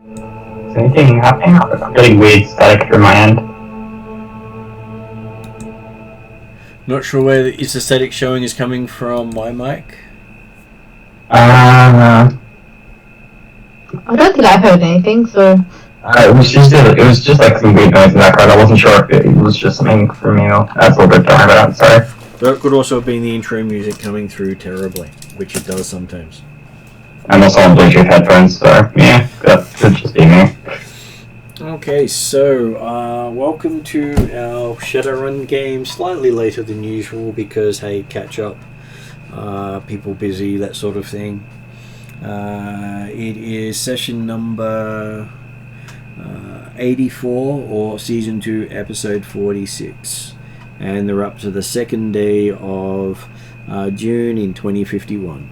Is anything happening? I'm getting weird static through my end. Not sure where is the static showing is coming from my mic. I don't think I heard anything, so... it was just like some weird noise in the background. I wasn't sure if it was just something from you. That's a little bit dark, but I'm sorry. That could also have been the intro music coming through terribly, which it does sometimes. I'm also on Bluetooth headphones, so yeah, that could just be me. Okay, so welcome to our Shadowrun game, slightly later than usual because, hey, catch up, people busy, that sort of thing. It is session number 84 or season 2 episode 46, and they're up to the second day of June in 2051.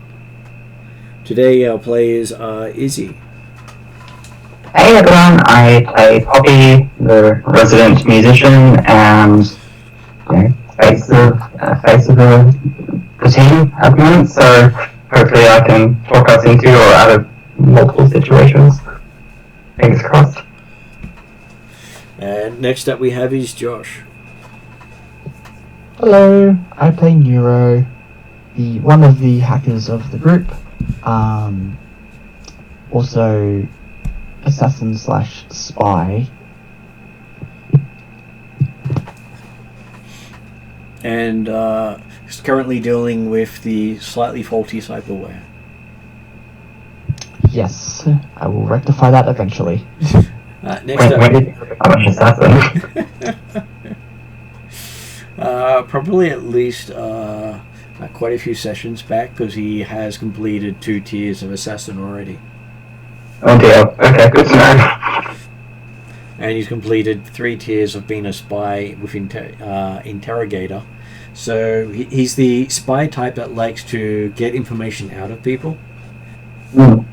Today our players are Izzy. Hey everyone, I play Poppy, the resident musician, and face of the team at the moment, so hopefully I can talk us into or out of multiple situations. Fingers crossed. And next up we have is Josh. Hello, I play Neuro, one of the hackers of the group. Also assassin / spy. And is currently dealing with the slightly faulty cyberware. Yes, I will rectify that eventually. Next up, when did you become an assassin? probably at least quite a few sessions back, because he has completed 2 tiers of assassin already. Oh dear, okay, good to know. And he's completed 3 tiers of being a spy with interrogator. So he's the spy type that likes to get information out of people. I'm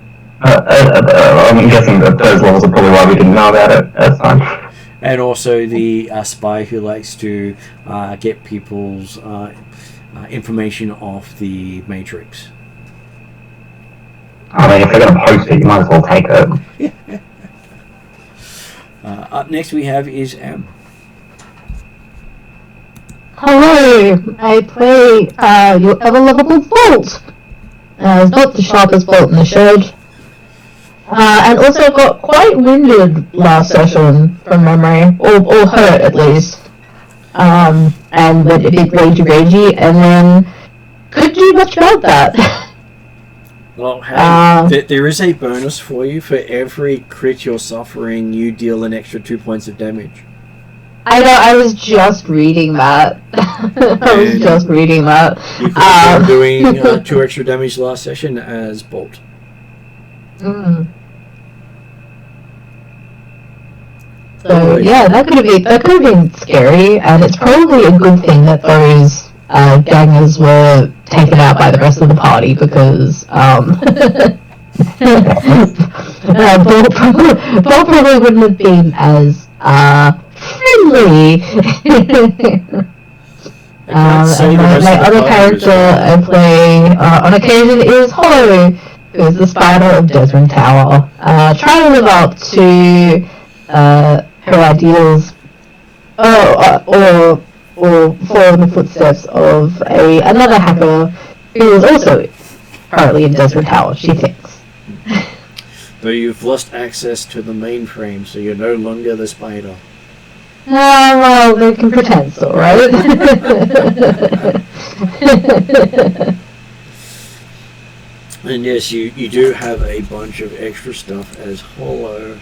guessing that those levels are probably why we didn't know about it. That's fine. And also the spy who likes to get people's information off the Matrix. I mean, if they're going to post it, you might as well take it. Up next we have is M. Hello, I play your ever-lovable Bolt. It's not the sharpest bolt in the shed. And also got quite winded last session, from memory, or hurt at least. And went a bit ragey, and then couldn't do much about that. Well, hey, there is a bonus for you. For every crit you're suffering, you deal an extra 2 points of damage. I know, I was just reading that. You could have been doing 2 extra damage last session as Bolt. So yeah, that could have been scary, and it's probably a good thing that those gangers were taken out by the rest of the party, because Bolt probably wouldn't have been as friendly. And my other character I play on occasion is Hollow, who is the spider of Desmond Tower, trying to live up to her ideals, or follow in the footsteps of another hacker who is also currently in Desmond Tower, she thinks. Though you've lost access to the mainframe, so you're no longer the spider. Well, they can pretend so, right? And yes, you do have a bunch of extra stuff as Hollow.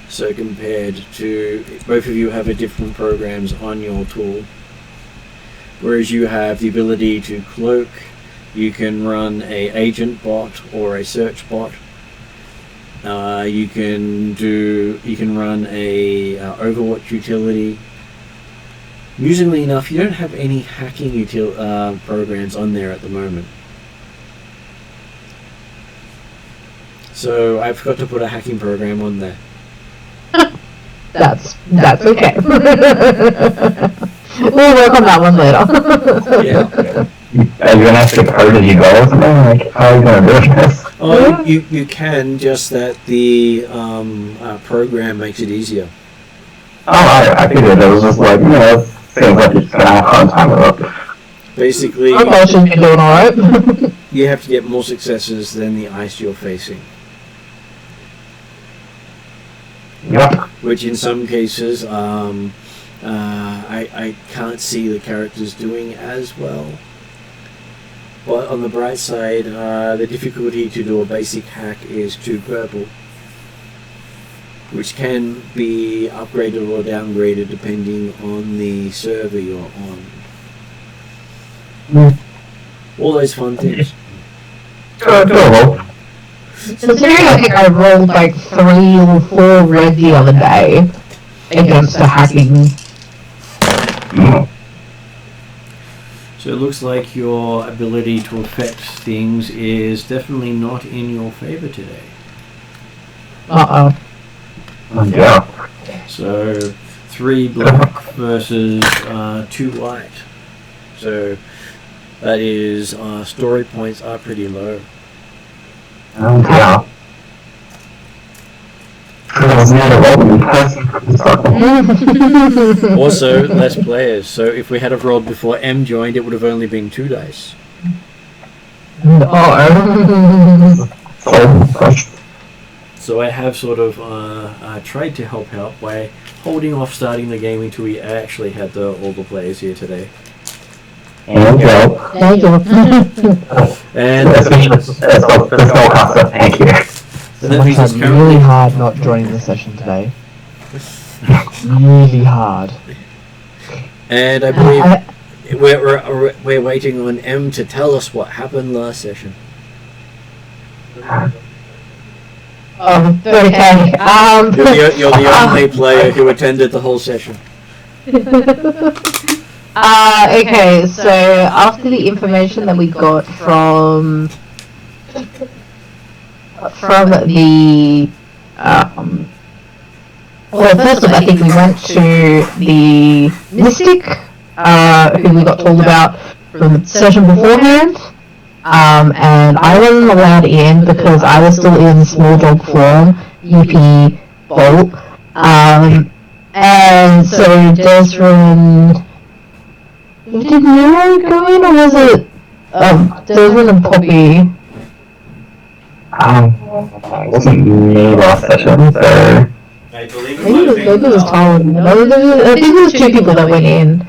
So compared to, both of you have a different programs on your tool. Whereas you have the ability to cloak, you can run a agent bot or a search bot. You can run a Overwatch utility. Amusingly enough, you don't have any hacking programs on there at the moment. So I forgot to put a hacking program on there. That's okay. We'll work on that one later. Yeah. Are you going to have to code as you go or something? Like, how are you going to do this? Oh, you can, just that the program makes it easier. Oh, I figured it was just like, seems like you're just gonna have a fun time with it. Basically, I should be doing alright. you have to get more successes than the ice you're facing. Yep. Which in some cases, I can't see the characters doing as well. But on the bright side, the difficulty to do a basic hack is 2 purple, which can be upgraded or downgraded depending on the server you're on. All those fun things. Doable. Considering I think I rolled like 3 or 4 red the other day against a hacking. So it looks like your ability to affect things is definitely not in your favor today. Uh-oh. Yeah. So 3 black versus 2 white. So that is story points are pretty low. Yeah. Also, less players. So if we had have rolled before M joined, it would have only been 2 dice. So I have sort of tried to help out by holding off starting the game until we actually had all the players here today. And Joe. Thank you. And Thank you. Someone tried really hard not joining the session today. Really hard. And I believe we're waiting on M to tell us what happened last session. Okay. You're the only player who attended the whole session. Okay, so after the information that we got from the well, first off, I think we went to the Mystic, who we got told about from the session beforehand, and I wasn't allowed in because I was still in small dog form, EP Bolt, and so Desmond. Did Nero go in, or was it Desmond and Poppy? It wasn't me last session, so... I believe I think it was Tom. I think it was 2 people that went in.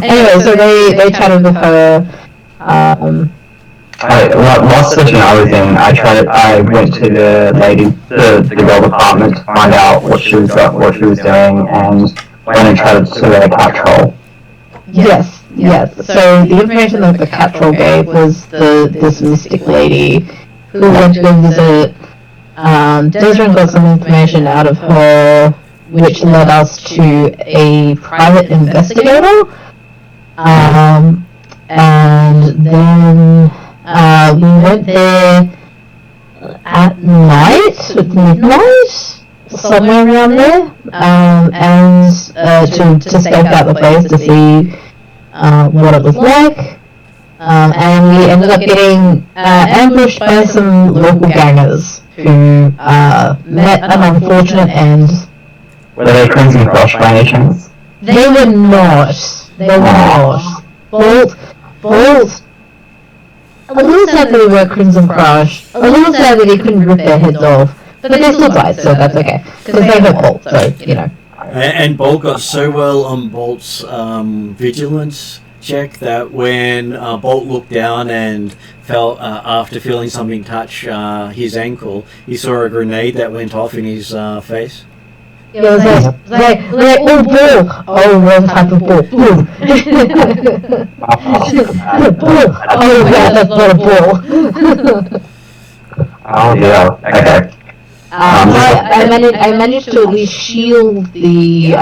Anyway, so they chatted with her. Last session I was in, I went to the girl department to find out what she was doing, and went and chatted to the cat troll. Yes. So the information that the cat troll gave was this mystic lady who went to go visit. Desmond got some information out of her, which led us to a private investigator. And then we went there at night, at midnight, somewhere around there, and to stake out the place to see what it was like. And we ended up getting ambushed by some local gangers who met an unfortunate end. Were they Crimson Crush by any chance? They were not. Bolt. A little sad that they were Crimson Crush. A little sad that he couldn't rip their heads off. But they still died, so that's okay. Because they hit Bolt, so, you know. And Bolt got so well on Bolt's vigilance check that when Bolt looked down and felt after feeling something touch his ankle, he saw a grenade that went off in his face. It was like, oh, ball! Oh, wrong type of ball. Ball! Oh, yeah, that's not a ball. Oh, yeah, okay. I managed to at least shield the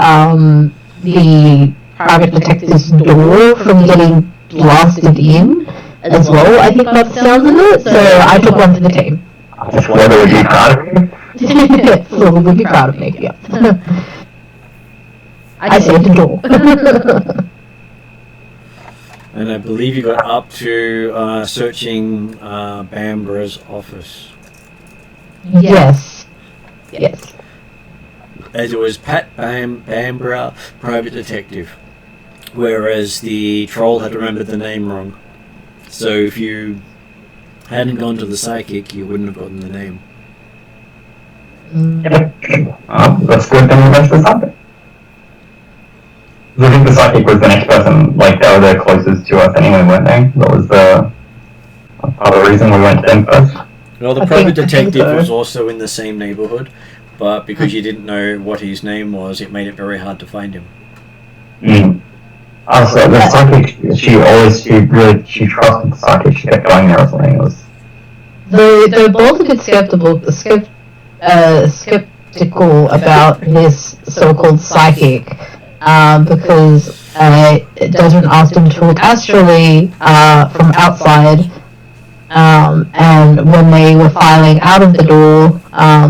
private detective's door from getting blasted in as well. I think that sounds of it, so I took one for the team. Florida would be proud of you. Florida would be proud of me, yeah. I saved the door. And I believe you got up to searching Bambra's office. Yes. Yes. As it was Pat Bambra, private detective. Whereas the troll had remembered the name wrong. So if you hadn't gone to the psychic, you wouldn't have gotten the name. That's good thing we went to the psychic. I think the psychic was the next person, like, they were the closest to us anyway, weren't they? That was the other reason we went to them first. Well, the I private think detective so. was also in the same neighborhood, but because you didn't know what his name was, it made it very hard to find him. Also, the psychic, she trusted the psychic, she kept going there or something. It was... They're both a bit skeptical about this so-called psychic, because Desmond asked him to look astrally from outside, and when they were filing out of the door,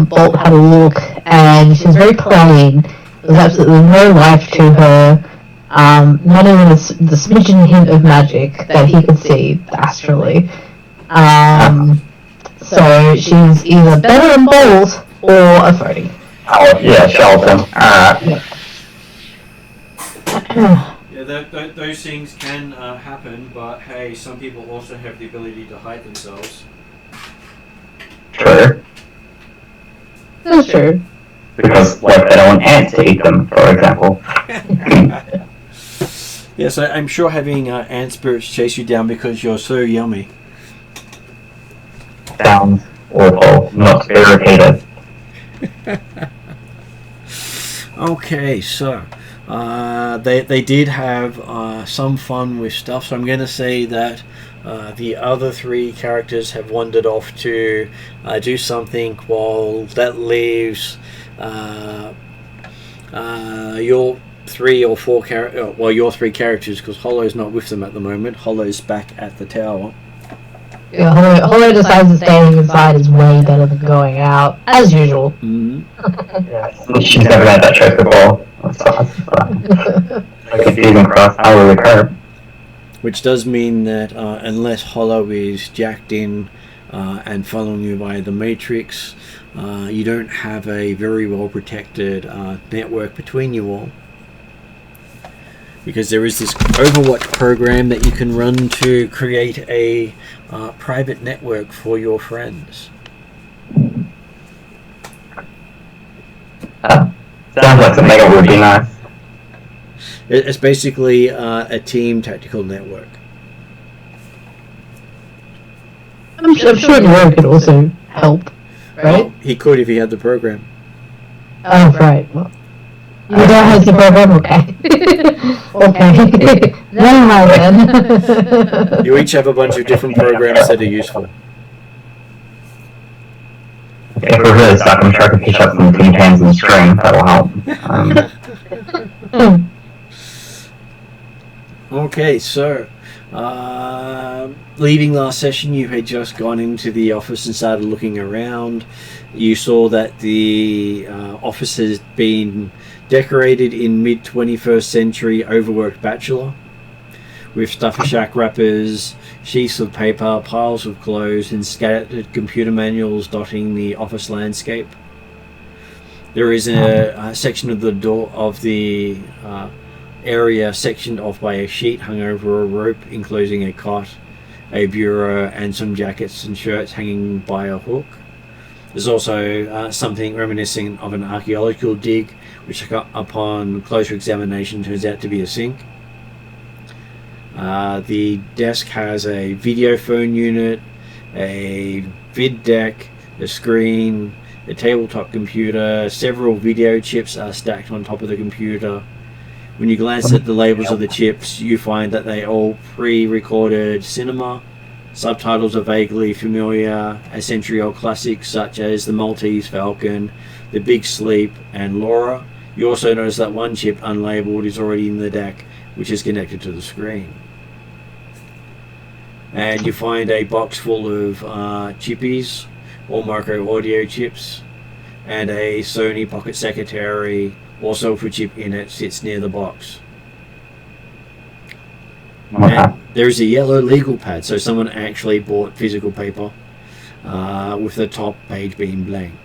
Bolt had a look, and she was very plain. There was absolutely no life to her. Not even the smidgen hint of magic that he could see astrally. So she's either better than Bolt or a phony. Oh, yeah, Charlton. Yeah, those things can happen, but hey, some people also have the ability to hide themselves. True. That's true. Because, like, they don't want ants to eat them, for example. Yes, I'm sure having ant spirits chase you down because you're so yummy. Sounds awful, not to be repeated. Okay, so they did have some fun with stuff, so I'm going to say that the other three characters have wandered off to do something, while that leaves your three or four your three characters, because Hollow's not with them at the moment. Hollow's back at the tower. Yeah, Hollow decides that staying inside is way better than going out, as usual. Yeah, she's never had that choice before. Like confusing for us, how will occur. Which does mean that unless Hollow is jacked in and following you via the Matrix, you don't have a very well protected network between you all. Because there is this Overwatch program that you can run to create a private network for your friends. Sounds like something that would be nice. It's basically a team tactical network. I'm sure Nero could also help, right? Well, he could if he had the program. Oh, right. Well, you don't have the program? Okay. Okay. Never mind then. You each have a bunch of different programs that are useful. If we're really stuck, I'm sure I could pick up some tin cans and string. That'll help. Okay, so leaving last session, you had just gone into the office and started looking around. You saw that the office has been decorated in mid-21st century overworked bachelor, with stuffer shack wrappers, sheets of paper, piles of clothes, and scattered computer manuals dotting the office landscape. There is a section of the door of the area sectioned off by a sheet hung over a rope, enclosing a cot, a bureau, and some jackets and shirts hanging by a hook. There's also something reminiscent of an archaeological dig, which upon closer examination turns out to be a sink. The desk has a video phone unit, a vid deck, a screen, a tabletop computer. Several video chips are stacked on top of the computer. When you glance at the labels of the chips, you find that they all pre-recorded cinema. Subtitles are vaguely familiar, a century-old classics such as The Maltese Falcon, The Big Sleep, and Laura. You also notice that one chip, unlabeled, is already in the deck, which is connected to the screen. And you find a box full of chippies, or micro audio chips, and a Sony Pocket Secretary, also with a chip in it, sits near the box. Okay. There is a yellow legal pad, so someone actually bought physical paper with the top page being blank.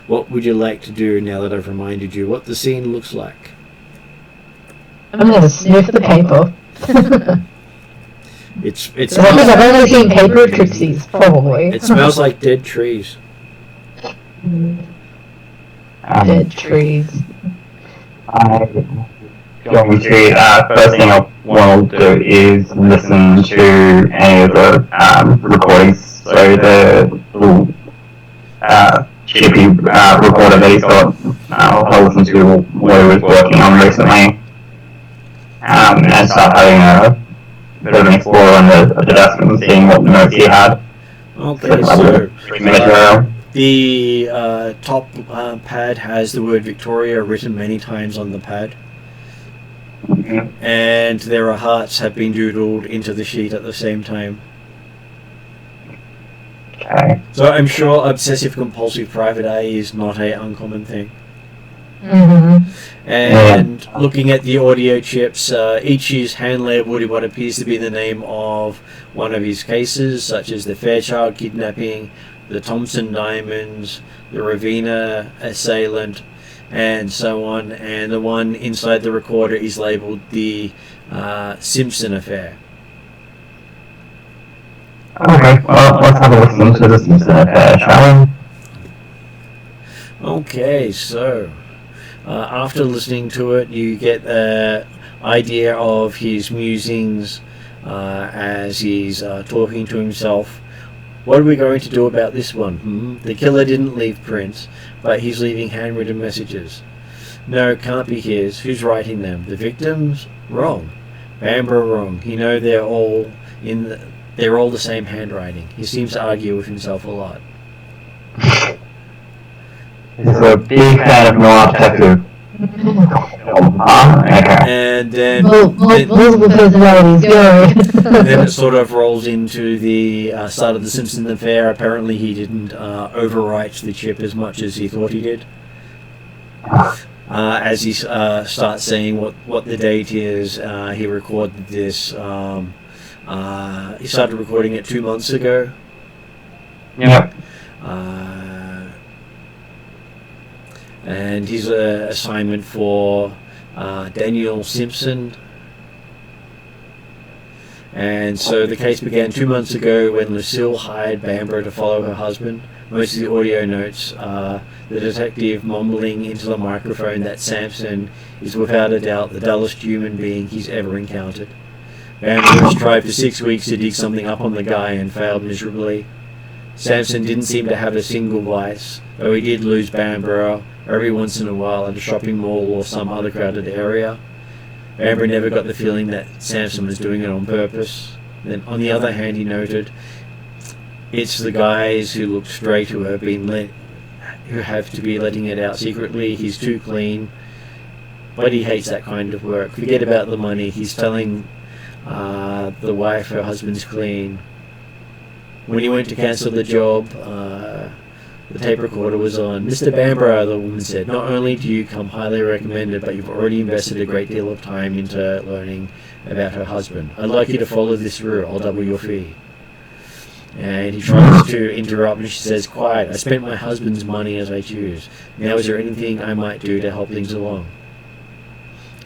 What would you like to do now that I've reminded you what the scene looks like? I'm gonna sniff the paper. It I think smells, I've only seen paper at Trixie's, probably. it smells like dead trees. Dead trees. I'm going to, first thing I want to do is listen to any of the recordings. So the little chippy recorder that he's got, I'll listen to what he was working on recently. And start having a bit of an explore on the desk and seeing what notes he had. Okay, so Material. the top pad has the word Victoria written many times on the pad. And there are hearts have been doodled into the sheet at the same time. Okay. So I'm sure obsessive compulsive private eye is not a uncommon thing. Mm-hmm. And looking at the audio chips, each is hand labeled what appears to be the name of one of his cases, such as the Fairchild kidnapping, the Thompson diamonds, the Ravina assailant, and so on. And the one inside the recorder is labeled the Simpson affair. Okay, well, let's have a listen to the Simpson affair, shall we? Okay, so after listening to it, you get the idea of his musings as he's talking to himself. What are we going to do about this one? The killer didn't leave prints, but he's leaving handwritten messages. No, it can't be his. Who's writing them? The victims? Wrong. Bamborough wrong. You know they're all the same handwriting. He seems to argue with himself a lot. He's a big fan of noir detective. Okay. And then Multiple personalities, go. and then it sort of rolls into the start of the Simpson affair. Apparently he didn't overwrite the chip as much as he thought he did. As he starts saying what the date is, he recorded this. He started recording it 2 months ago. Yep. And his assignment for Daniel Simpson. And so the case began 2 months ago when Lucille hired Bamborough to follow her husband. Most of the audio notes are the detective mumbling into the microphone that Sampson is without a doubt the dullest human being he's ever encountered. Bamborough has tried for 6 weeks to dig something up on the guy and failed miserably. Sampson didn't seem to have a single vice, though he did lose Bamborough every once in a while at a shopping mall or some other crowded area. Bamborough never got the feeling that Sampson was doing it on purpose. Then, on the other hand, he noted, it's the guys who look straight who have to be letting it out secretly. He's too clean, but he hates that kind of work. Forget about the money. He's telling the wife her husband's clean. When he went to cancel the job, the tape recorder was on. Mr. Bamborough, the woman said, not only do you come highly recommended, but you've already invested a great deal of time into learning about her husband. I'd like you to follow this route. I'll double your fee. And he tries to interrupt, and she says, quiet, I spent my husband's money as I choose. Now is there anything I might do to help things along?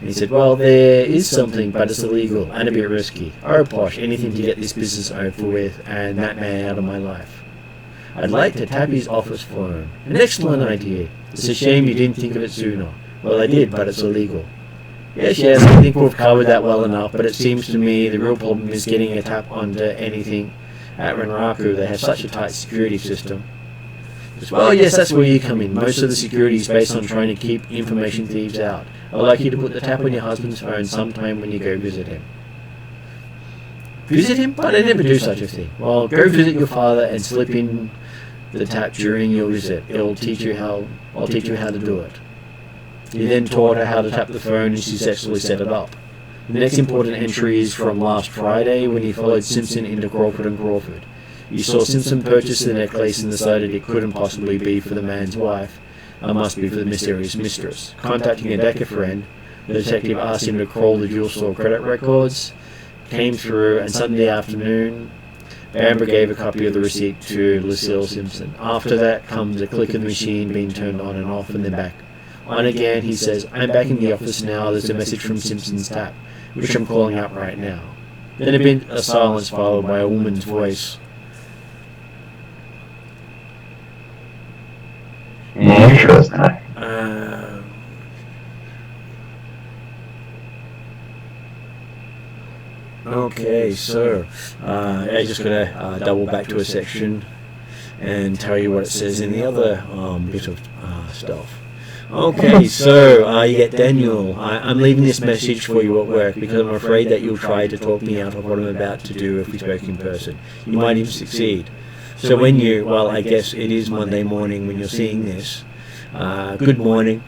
And he said, well, there is something, but it's illegal and a bit risky. Oh, posh, anything to get this business over with and that man out of my life. I'd like to tap his office phone. An excellent idea. It's a shame you didn't think of it sooner. Well, I did, but it's illegal. Yes, I think we've covered that well enough, but it seems to me the real problem is getting a tap onto anything at Renraku. They have such a tight security system. Well, yes, that's where you come in. Most of the security is based on trying to keep information thieves out. I'd like you to put the tap on your husband's phone sometime when you go visit him. Visit him? But I never do such a thing. Well, go visit your father and slip in the tap during your visit. I'll teach you how to do it. He then taught her how to tap the phone and she successfully set it up. The next important entry is from last Friday when he followed Simpson into Crawford and Crawford. You saw Simpson purchase the necklace and decided it couldn't possibly be for the man's wife. It must be for the mysterious mistress. Contacting a Decker friend, the detective asked him to crawl the jewel store credit records. came through, and Sunday afternoon, Amber gave a copy of the receipt to Lucille Simpson. After that comes a click of the machine being turned on and off, and then back on again. He says, I'm back in the office now. There's a message from Simpson's tap, which I'm calling out right now. Then a bit of silence followed by a woman's voice. Interesting. Okay, so I just gotta double back to a section and tell you what it says in the other bit of stuff. Okay, so you get Daniel. I'm leaving this message for you at work because I'm afraid that you'll try to talk me out of what I'm about to do if we spoke in person. You might even succeed. So when you, well, I guess it is Monday morning when you're seeing this. Good morning.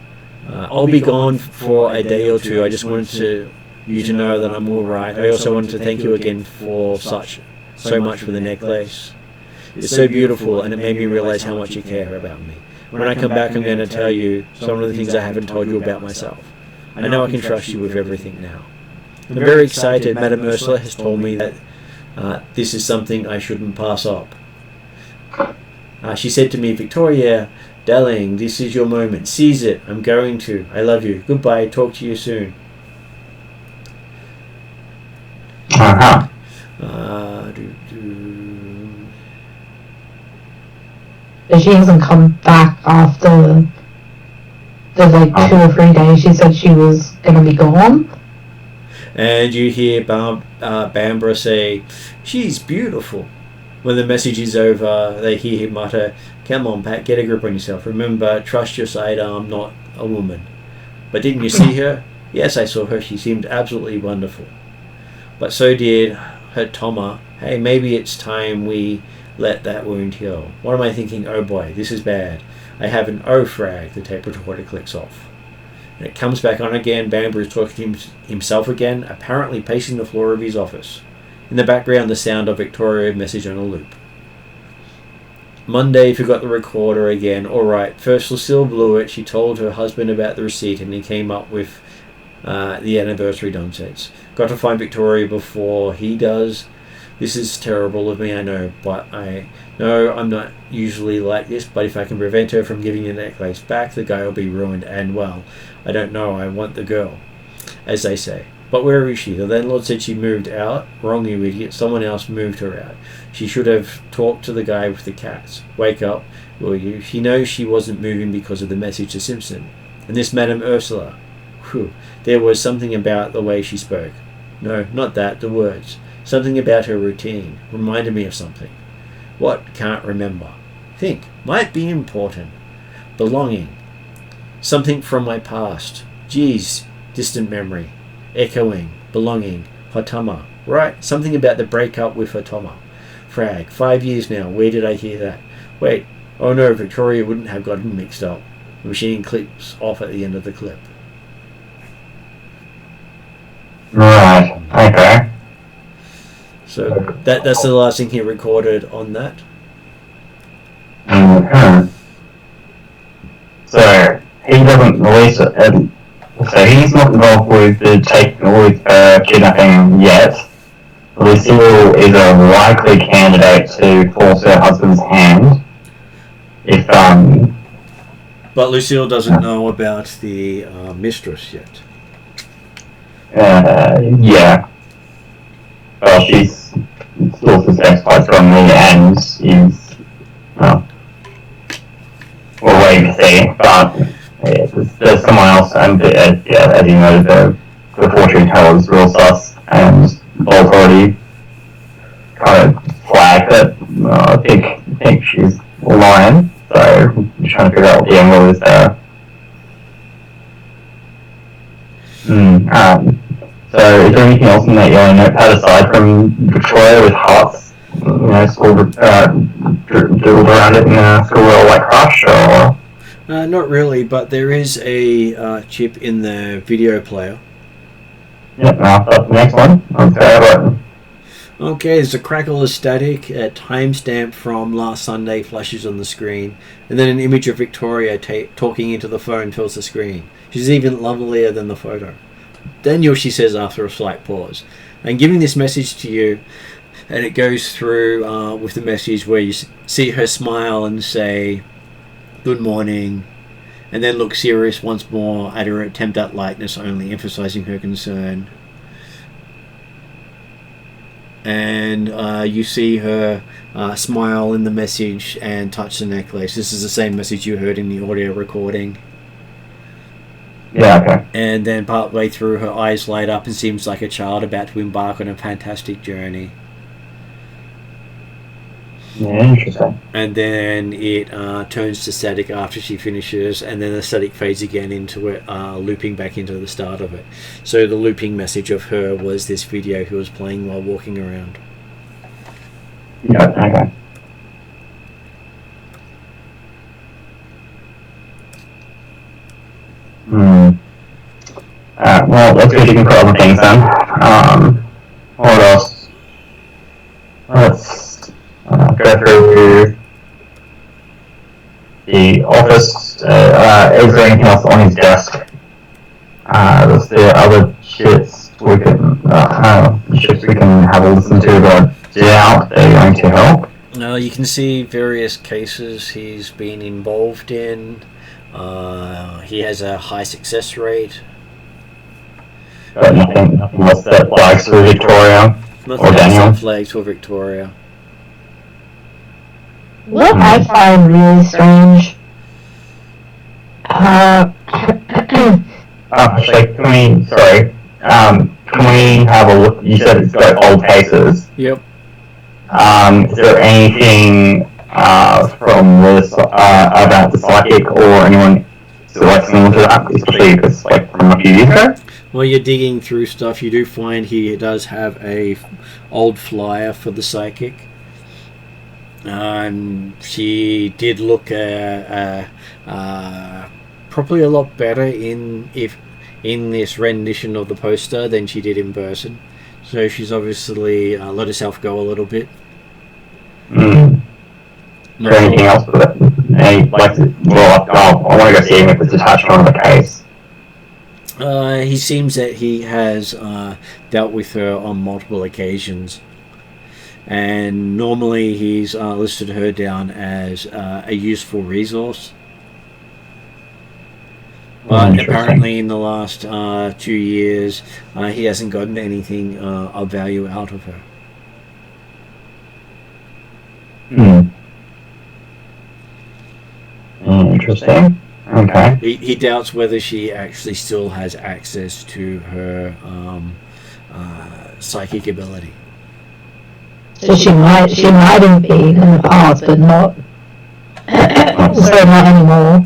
I'll be gone for a day or two. I just wanted you to know that I'm all right. I also wanted to thank you again for so much for the necklace. It's so beautiful, and it made me realize how much you care about me. When I come back, I'm going to tell you some of the things I haven't told you about myself. I know I can trust you with everything now. I'm very excited. Madame Ursula has told me that this is something I shouldn't pass up. She said to me, Victoria, darling, this is your moment. Seize it. I'm going to. I love you. Goodbye. Talk to you soon. Uh-huh. But she hasn't come back after the 2 or 3 days she said she was going to be gone. And you hear Bambara say, she's beautiful. When the message is over, they hear him mutter, come on, Pat, get a grip on yourself. Remember, trust your sidearm, not a woman. But didn't you see her? Yes, I saw her. She seemed absolutely wonderful. But so did her Toma. Hey, maybe it's time we let that wound heal. What am I thinking? Oh boy, this is bad. I have an frag. The tape recorder clicks off. And it comes back on again. Bambara is talking to himself again, apparently pacing the floor of his office. In the background, the sound of Victoria's message on a loop. Monday forgot the recorder again. Alright, first Lucille blew it. She told her husband about the receipt and he came up with the anniversary nonsense. Got to find Victoria before he does. This is terrible of me, I know, but I know I'm not usually like this, but if I can prevent her from giving the necklace back, the guy will be ruined, and well, I don't know, I want the girl, as they say. But where is she? The landlord said she moved out. Wrong, you idiot. Someone else moved her out. She should have talked to the guy with the cats. Wake up, will you? She knows she wasn't moving because of the message to Simpson. And this Madame Ursula. Whew. There was something about the way she spoke. No, not that, the words. Something about her routine. Reminded me of something. What? Can't remember. Think. Might be important. Belonging. Something from my past. Geez, distant memory. Echoing. Belonging. Hotama. Right, something about the breakup with Hotama. Frag. 5 years now. Where did I hear that? Wait. Oh no, Victoria wouldn't have gotten mixed up. The machine clips off at the end of the clip. Right, okay. So that's the last thing he recorded on that. Okay. So he doesn't release it. So he's not involved with the kidnapping yet. Lucille is a likely candidate to force her husband's hand. If But Lucille doesn't know about the mistress yet. Yeah. Well, she's still suspects quite strongly and is, well, we're waiting to see, but there's someone else, and as you know, the fortune teller is real sus, and Bolt's already kind of flagged that I think she's lying, so I'm trying to figure out what the angle is there. So is there anything else in that yellow notepad aside from Victoria with hearts, doodled around it in a schoolgirl like crush, or? Not really, but there is a chip in the video player. Yep, now that's the next one. Okay, Okay, there's a crackle of static. A timestamp from last Sunday flashes on the screen, and then an image of Victoria talking into the phone fills the screen. She's even lovelier than the photo. Daniel, she says after a slight pause. and giving this message to you. And it goes through with the message where you see her smile and say, "Good morning," and then look serious once more at her attempt at lightness only, emphasizing her concern. And you see her smile in the message and touch the necklace. This is the same message you heard in the audio recording. Yeah, okay. And then partway through, her eyes light up and seems like a child about to embark on a fantastic journey. Yeah, interesting. And then it turns to static after she finishes, and then the static fades again into it, looping back into the start of it. So the looping message of her was this video he was playing while walking around. Yeah, okay. Well, let's go digging for other things then. What else? Let's go through the office. Is there anything else on his desk? Is there other shits we can have a listen to that doubt they're going to help? You can see various cases he's been involved in. He has a high success rate. But nothing else that flags for Victoria Nothing or Daniel. else flags for Victoria. What I find really strange. Actually, can we have a look? You said it's got old cases. Yep. Is there anything from this about the psychic or anyone still like similar to that, especially if it's like from a few years ago? While you're digging through stuff, you do find he does have a old flyer for the psychic. She did look probably a lot better in this rendition of the poster than she did in person. So she's obviously let herself go a little bit. Is there anything else with it? I want to go see him if it's attached on the case. He seems that he has dealt with her on multiple occasions. And normally he's listed her down as a useful resource. But apparently in the last 2 years, he hasn't gotten anything of value out of her. Interesting. Okay. He doubts whether she actually still has access to her psychic ability. So she might have been in the past, but not. So not anymore.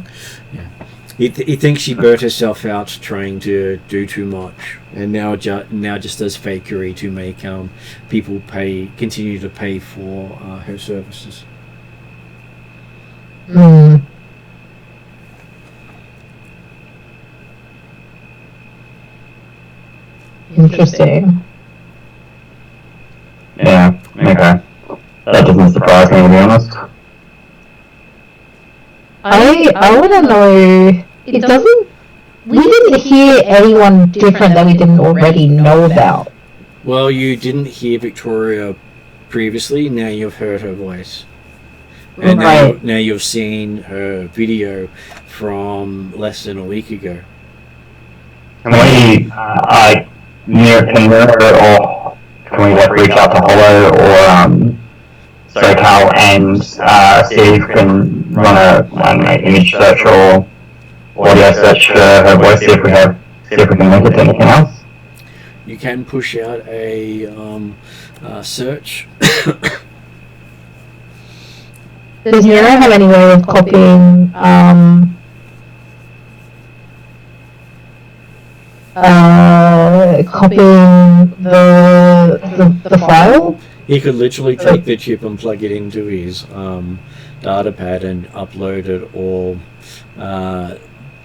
Yeah. He thinks she burnt herself out trying to do too much, and now just does fakery to make people continue to pay for her services. Interesting. Yeah, okay. That doesn't surprise me, to be honest. I want to know. It doesn't. We didn't hear anyone different that we didn't already know about. Well, you didn't hear Victoria previously. Now you've heard her voice, and now you've seen her video from less than a week ago. Can we reach out to Hollow or SoCal and see if we can run an image search or audio search for her voice, see if we can link it to anything else? You can push out a search. Does Nero have any way of copying the file? He could literally take the chip and plug it into his data pad and upload it all.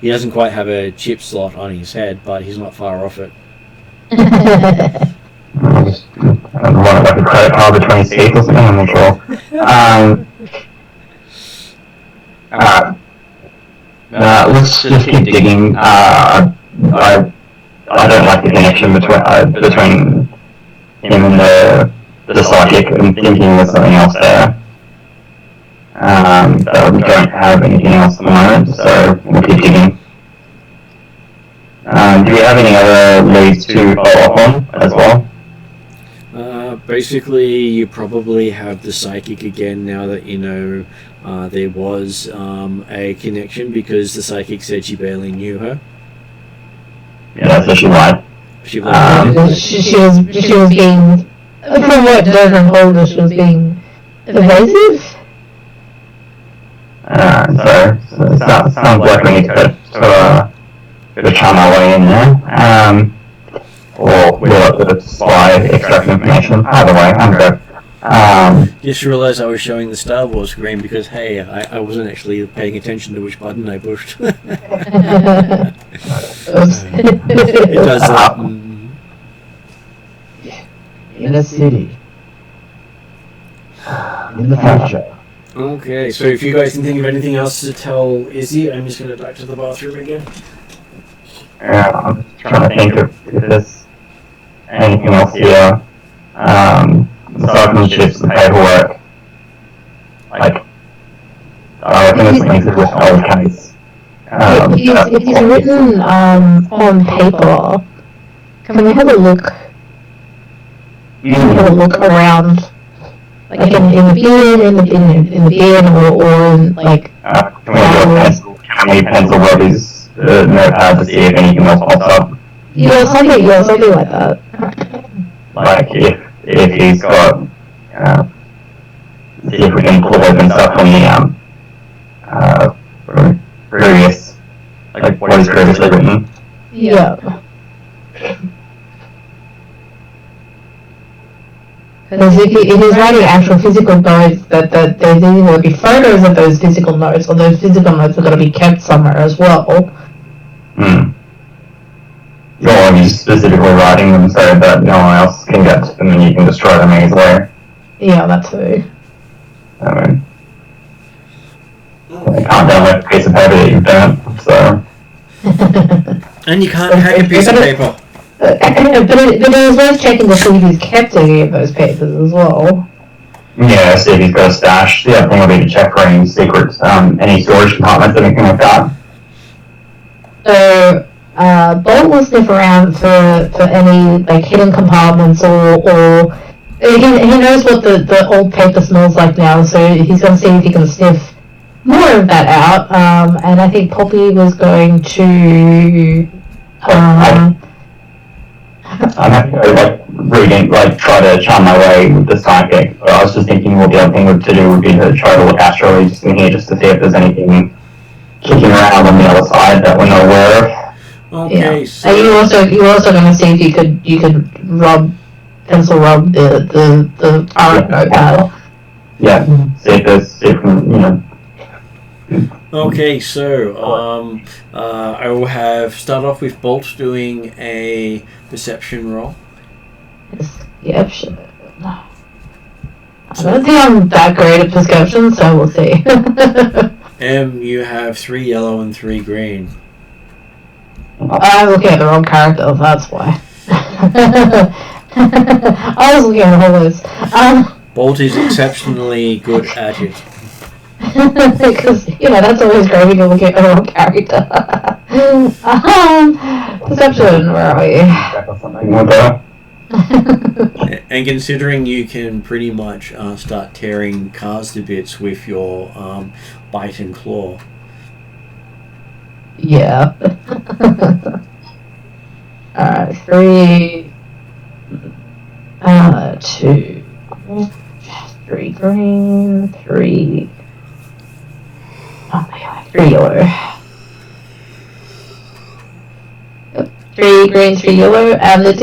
He doesn't quite have a chip slot on his head, but he's not far off it. I don't know, like a credit card between seats or something, I'm not sure. Let's just keep digging. I don't like the connection between him and the psychic and thinking there's something else there. But we don't have anything else at the moment, so we'll keep digging. Do we have any other leads to follow up on as well? Basically, you probably have the psychic again now that you know there was a connection, because the psychic said she barely knew her. Yeah, that's what she lied. She lied. She was being, from what Desmond told us, she was being evasive. So it sounds like we need to charm our way in there. Or we'll have to supply extract information. Either way, I'm good. Just realised I was showing the Star Wars screen because, hey, I wasn't actually paying attention to which button I pushed. It does that. In a city. In the future. Okay, so if you guys can think of anything else to tell Izzy, I'm just going to duck to the bathroom again. Yeah, I'm just trying to think if there's anything else here. Aside from shifts and paperwork. Like, I reckon there's things that will hold case. It's written on paper. Can we have a look? Can we have a look around? Like in the bin, or in like. Can we pencil Robbie's notepad to see if anything else pops up? Yeah, something like that. Like if he's got, see if we can pull open stuff from the previous, like what is previously written. Yeah. Because if he's writing actual physical notes, that there's either going to be photos of those physical notes, or those physical notes are going to be kept somewhere as well. Or he's specifically writing them so that no one else can get to them and you can destroy them easily. Yeah, that too. I mean, you can't download a piece of paper that you've burnt, so... And you can't hack a piece of paper. But it was worth checking to see if he's kept any of those papers as well. Yeah, see if he's got a stash. The other thing would be to check for any secrets, any storage compartments, anything like that. So, Bolt will sniff around for any like hidden compartments or he knows what the old paper smells like now, so he's going to see if he can sniff more of that out. And I think Poppy was going to I'm happy to try to charm my way with the psychic. But I was just thinking the other thing to do would be to try to look astrally just in here just to see if there's anything kicking around on the other side that we're not aware of. Okay, yeah. so... And you're also going to see if you could pencil rub the current notepad. Yeah, see if Okay, so I will start off with Bolt doing a perception roll. Perception. I don't think I'm that great at perception, so we'll see. You have 3 yellow and 3 green. I'm looking at the wrong character, that's why. I was looking at the whole list. Bolt is exceptionally good at it. Because, that's always great when you're looking at the wrong character. Perception, where are we? And considering you can pretty much start tearing cars to bits with your bite and claw. Yeah. Alright, 3, 2, 3 green, 3, oh my god, 3 yellow. Yep, 3 green, 3 yellow, and the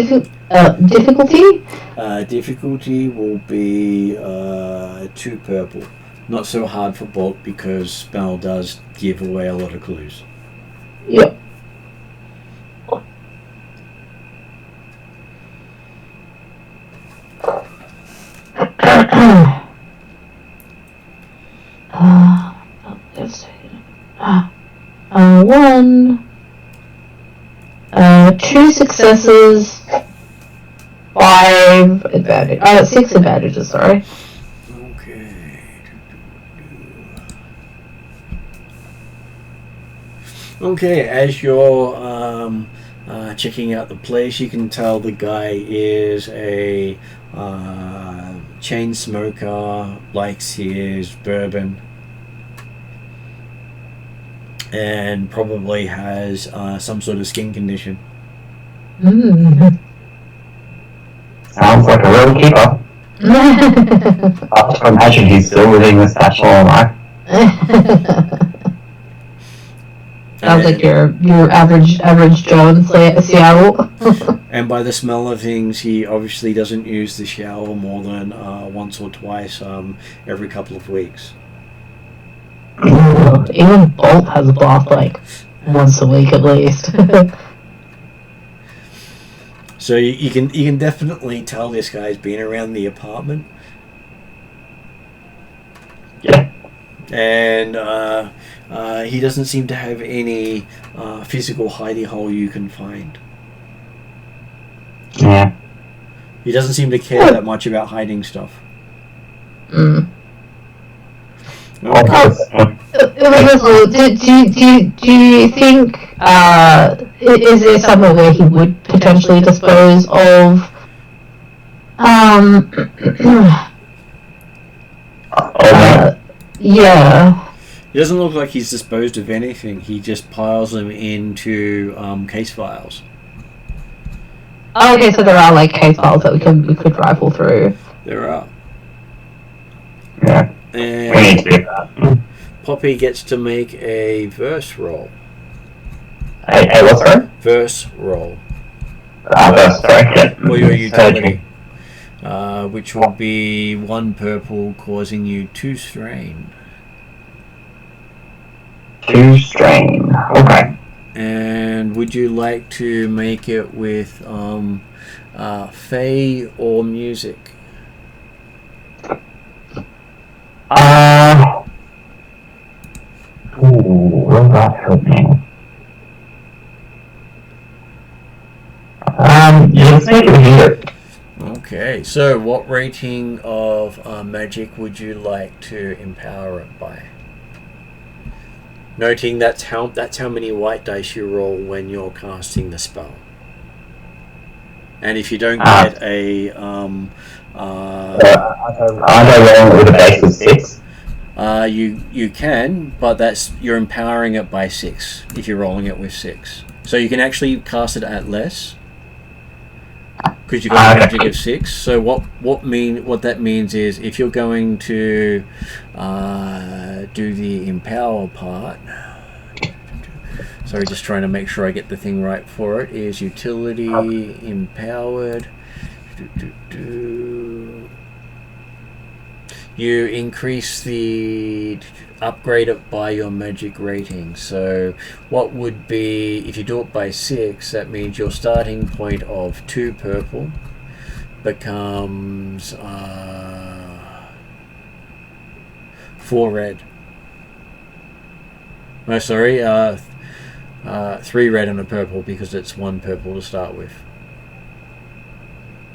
difficulty? Difficulty will be 2 purple. Not so hard for Bolt because spell does give away a lot of clues. Yep. One, 2 successes, 5 advantage. 6 advantages. Sorry. Okay. Okay, as you're checking out the place, you can tell the guy is a chain smoker, likes his bourbon, and probably has some sort of skin condition. Sounds like a real keeper. I imagine he's still living the satchel alive. Sounds like your average Joe in Seattle. And by the smell of things, he obviously doesn't use the shower more than once or twice every couple of weeks. Even Bolt has a bath like once a week at least. So you can definitely tell this guy's been around the apartment. Yeah. And he doesn't seem to have any physical hidey hole you can find. Yeah. He doesn't seem to care that much about hiding stuff. Mm. Okay. Do you think is there somewhere where he would potentially dispose of yeah. It doesn't look like he's disposed of anything. He just piles them into case files. Oh, okay, so there are like case files that we could rifle through. There are. Yeah. And We need to do that. Poppy gets to make a verse roll. Hey, what's that? Verse roll. That's sorry. Yeah. For your utility. Which will be 1 purple, causing you 2 strain. 2 strain. Okay. And would you like to make it with Fae or music? Will that help me? Yeah, let's make it here. Okay, so what rating of magic would you like to empower it by? Noting that's how many white dice you roll when you're casting the spell. And if you don't get a aren't I rolling with a base of 6? you can, but you're empowering it by 6 if you're rolling it with 6. So you can actually cast it at less because you've got a magic of 6. So what that means is if you're going to do the empower part. Sorry, just trying to make sure I get the thing right for it. Is utility empowered. You increase the upgrade it by your magic rating. So what would be, if you do it by 6, that means your starting point of 2 purple becomes 4 red. No, sorry, 3 red and a purple because it's 1 purple to start with.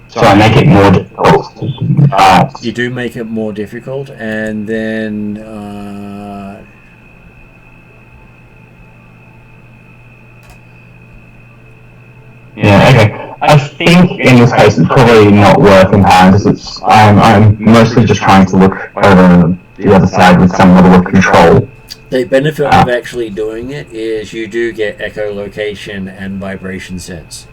So I make it more difficult. You do make it more difficult, and then yeah, okay. I think in this case it's probably not worth empowering because I'm mostly just trying to look over the other side with some level of control. the benefit of actually doing it is you do get echolocation and vibration sense.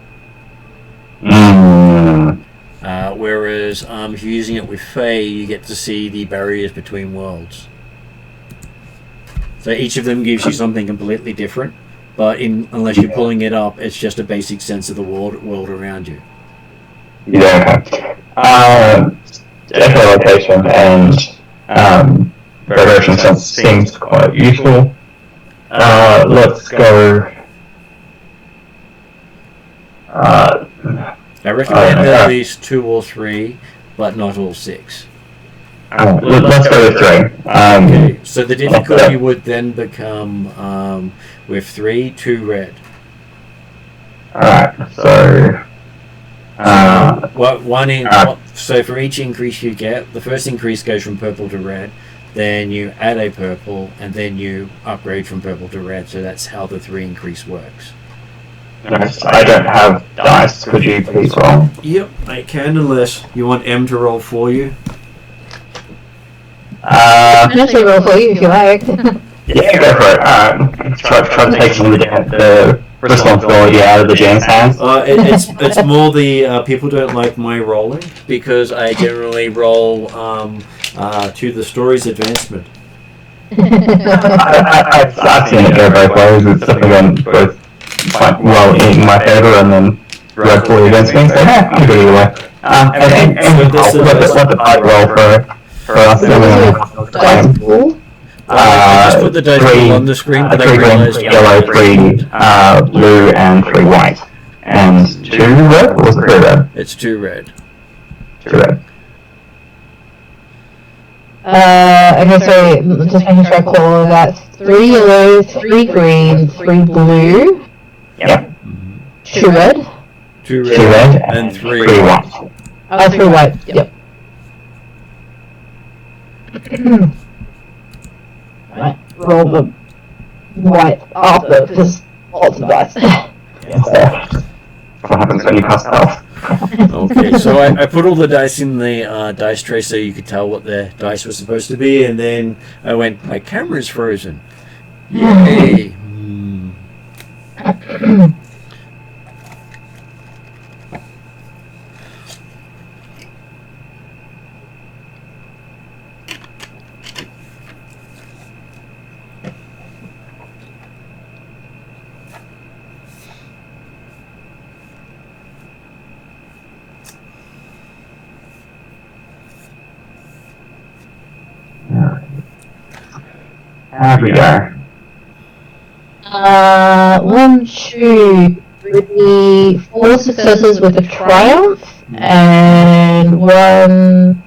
Whereas if you're using it with Fae, you get to see the barriers between worlds. So each of them gives you something completely different, but unless you're pulling it up, it's just a basic sense of the world around you. Yeah, okay. Echolocation and vibration sense seems quite useful. Let's go. I recommend at least 2 or 3, but not all 6. Let's go with 3. Okay, so the difficulty would then become with 3, 2 red. Alright, so So for each increase you get, the first increase goes from purple to red, then you add a purple, and then you upgrade from purple to red. So that's how the 3 increase works. Nice. I don't have dice. Could you please roll? Yep, I can, unless you want M to roll for you. I can actually roll for you if you like. Yeah, go for it. Try to take some of the responsibility out of the GM's hands. It's more the people don't like my rolling because I generally roll to the story's advancement. I've seen it go both ways. It's definitely gone both quite well in my favour and then dreadfully against me. So yeah, I'm good either way. And let the fight roll for us. Dice pool. Just put the dice pool on the screen, but 3 green, 3 yellow, 3 blue, and 3 white. And 2 red? Or was it 3 red? It's 2 red. 2 red. Okay, so just making sure I call all of that. 3 yellow, 3 green, 3 blue. Yep. 2 red. 2 2 red, and 3 white. Oh, 3 white. Yep. Right. Roll the white after, because lots of dice. Yes, what happens when you cast spells. Okay, so I put all the dice in the dice tray so you could tell what the dice were supposed to be, and then I went, my camera's frozen. Yay! There we go. 1, 2, 3, 4 successes with a triumph, and 1,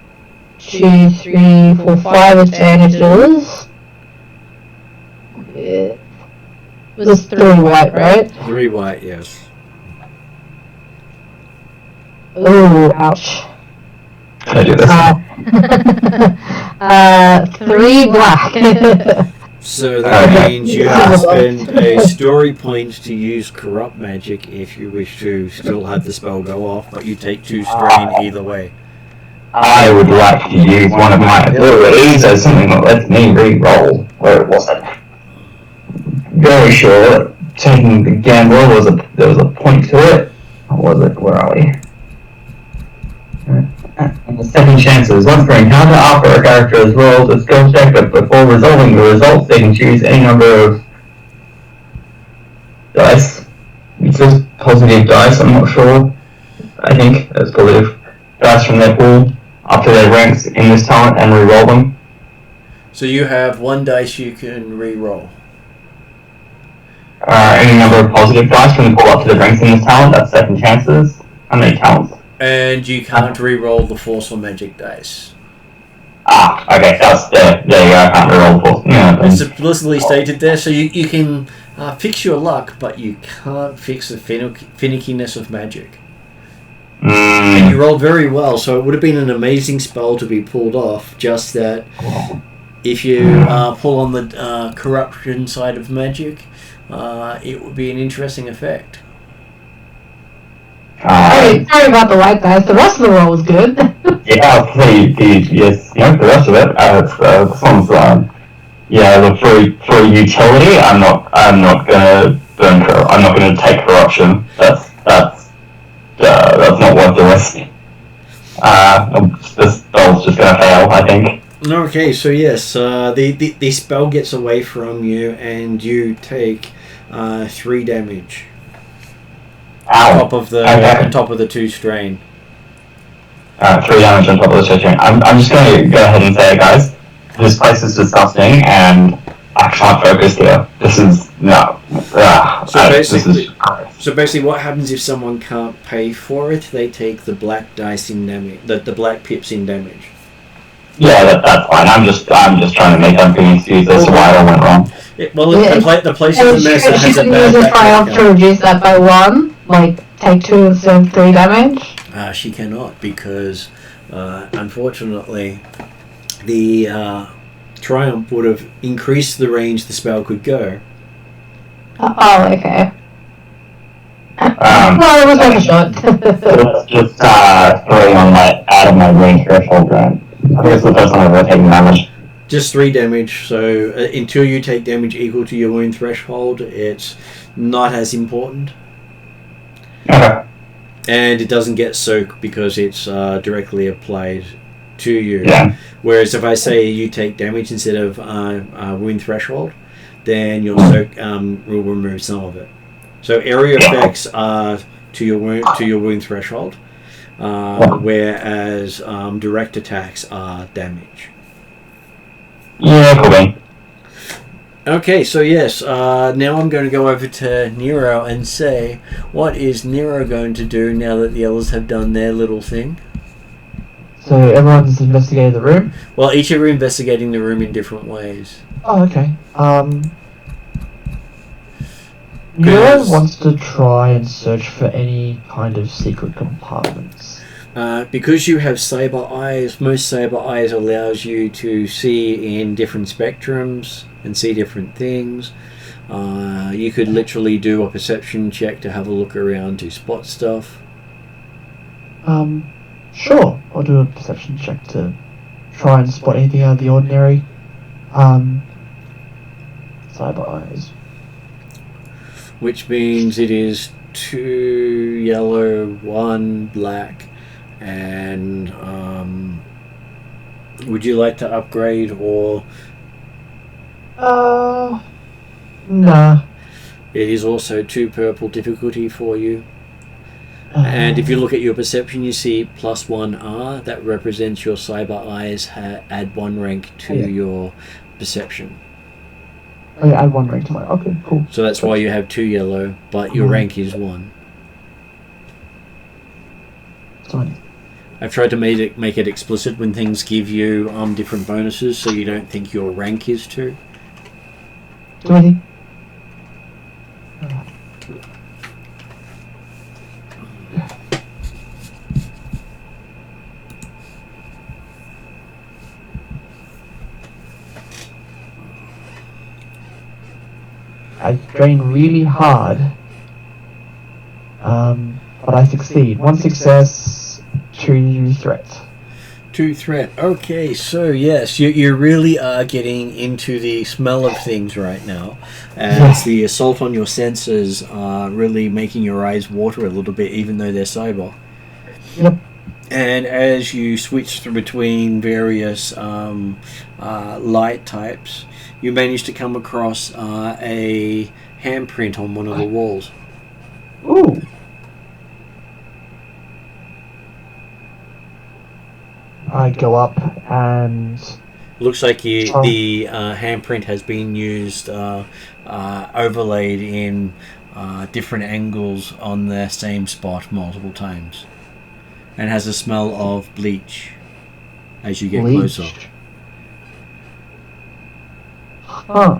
2, 3, 4, 5 advantages. It was 3 white, right? 3 white, yes. Oh, ouch. Can I do this? 3 black. So that means you have to spend a story point to use corrupt magic if you wish to still have the spell go off, but you take 2 strain either way. I would like to use one of my abilities as something that lets me re-roll. Where was it? Very sure that taking the gamble there was a point to it. What was it? Where are we? And the second chances. Once per encounter after a character has rolled a skill check, but before resolving the results, they can choose any number of dice. It says positive dice, I'm not sure. I think it's positive dice from their pool up to their ranks in this talent and re-roll them. So you have 1 dice you can re-roll. Any number of positive dice from the pool up to the ranks in this talent, that's second chances. How many talents? And you can't re-roll the force or magic dice. Okay, that's there you go, I can't re-roll the force. Yeah, It's explicitly stated there, so you can fix your luck, but you can't fix the finickiness of magic. And you rolled very well, so it would have been an amazing spell to be pulled off, just that if you pull on the corruption side of magic, it would be an interesting effect. Sorry about the white dice, the rest of the roll was good. Yeah, I'll say the rest of it. This one's for utility. I'm not gonna burn. I'm not gonna take corruption. That's not worth the risk. This spell's just gonna fail, I think. Okay, so yes, the spell gets away from you, and you take 3 damage. Ow. On top of the 2 strain. 3 damage on top of the 2 strain. I'm just gonna go ahead and say it, guys. This place is disgusting, and I can't focus here. This is no. So basically, what happens if someone can't pay for it? They take the black dice in damage, the black pips in damage. Yeah, that's fine. I'm just trying to make up an excuse as to why I went wrong. The place is a mess that has a bad triumph to reduce that by 1, like take 2 instead of 3 damage. She cannot because, unfortunately, the Triumph would have increased the range the spell could go. Oh, okay. Well, it was worth a shot. Let's just throwing on my out of my range threshold, right? I think it's the first time I've ever taken damage. Just 3 damage, so until you take damage equal to your wound threshold, it's not as important. Okay. And it doesn't get soak because it's directly applied to you. Yeah. Whereas if I say you take damage instead of wound threshold, then your soak will remove some of it. So area effects are to your wound threshold, whereas direct attacks are damage. Yeah, cool bean. Okay, so yes, now I'm going to go over to Nero and say, what is Nero going to do now that the others have done their little thing? So everyone's investigated the room? Well, each of you are investigating the room in different ways. Oh, okay. Nero wants to try and search for any kind of secret compartments. Because you have saber eyes, most saber eyes allows you to see in different spectrums and see different things. You could literally do a perception check to have a look around to spot stuff. Sure. I'll do a perception check to try and spot anything out of the ordinary. Cyber eyes. Which means it is 2 yellow, 1 black, and would you like to upgrade or? Nah. It is also 2 purple difficulty for you. And if you look at your perception, you see +1R. That represents your cyber eyes. Add 1 rank to your perception. Oh yeah, add 1 rank to my. Okay, cool. So that's why you have 2 yellow, but your rank is 1. Sorry. I've tried to make it explicit when things give you different bonuses, so you don't think your rank is 2. 20. I drain really hard, but I succeed. 1 success, 2 threat. 2 threat. Okay, so yes, you really are getting into the smell of things right now, as the assault on your senses are really making your eyes water a little bit, even though they're cyber. Yep. And as you switch between various light types, you manage to come across a handprint on one of the walls. Ooh. I go up and... Looks like the handprint has been used, overlaid in different angles on the same spot multiple times. And has a smell of bleach as you get closer. Huh.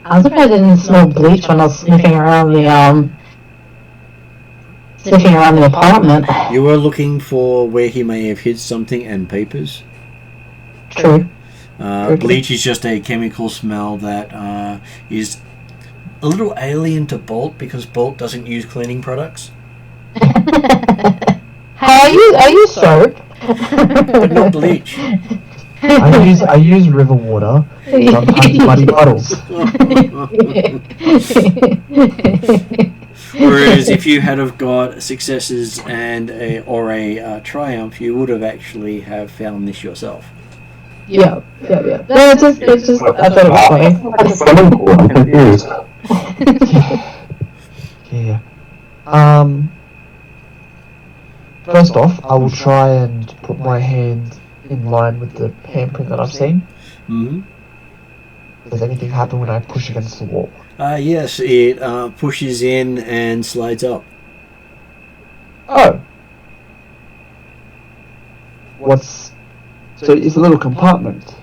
I was surprised I didn't smell bleach when I was sniffing around the apartment. You were looking for where he may have hid something and papers. True. Bleach is just a chemical smell that is a little alien to Bolt because Bolt doesn't use cleaning products. I use soap. But not bleach. I use river water, sometimes muddy puddles. Whereas if you had have got successes and a triumph, you would have actually have found this yourself. Yeah. No, it's just, I thought it was funny. I'm confused. Yeah. First off, I will try and put my hand in line with the handprint that I've seen. Mm-hmm. Does anything happen when I push against the wall? Yes, it pushes in and slides up. Oh. So it's a little compartment.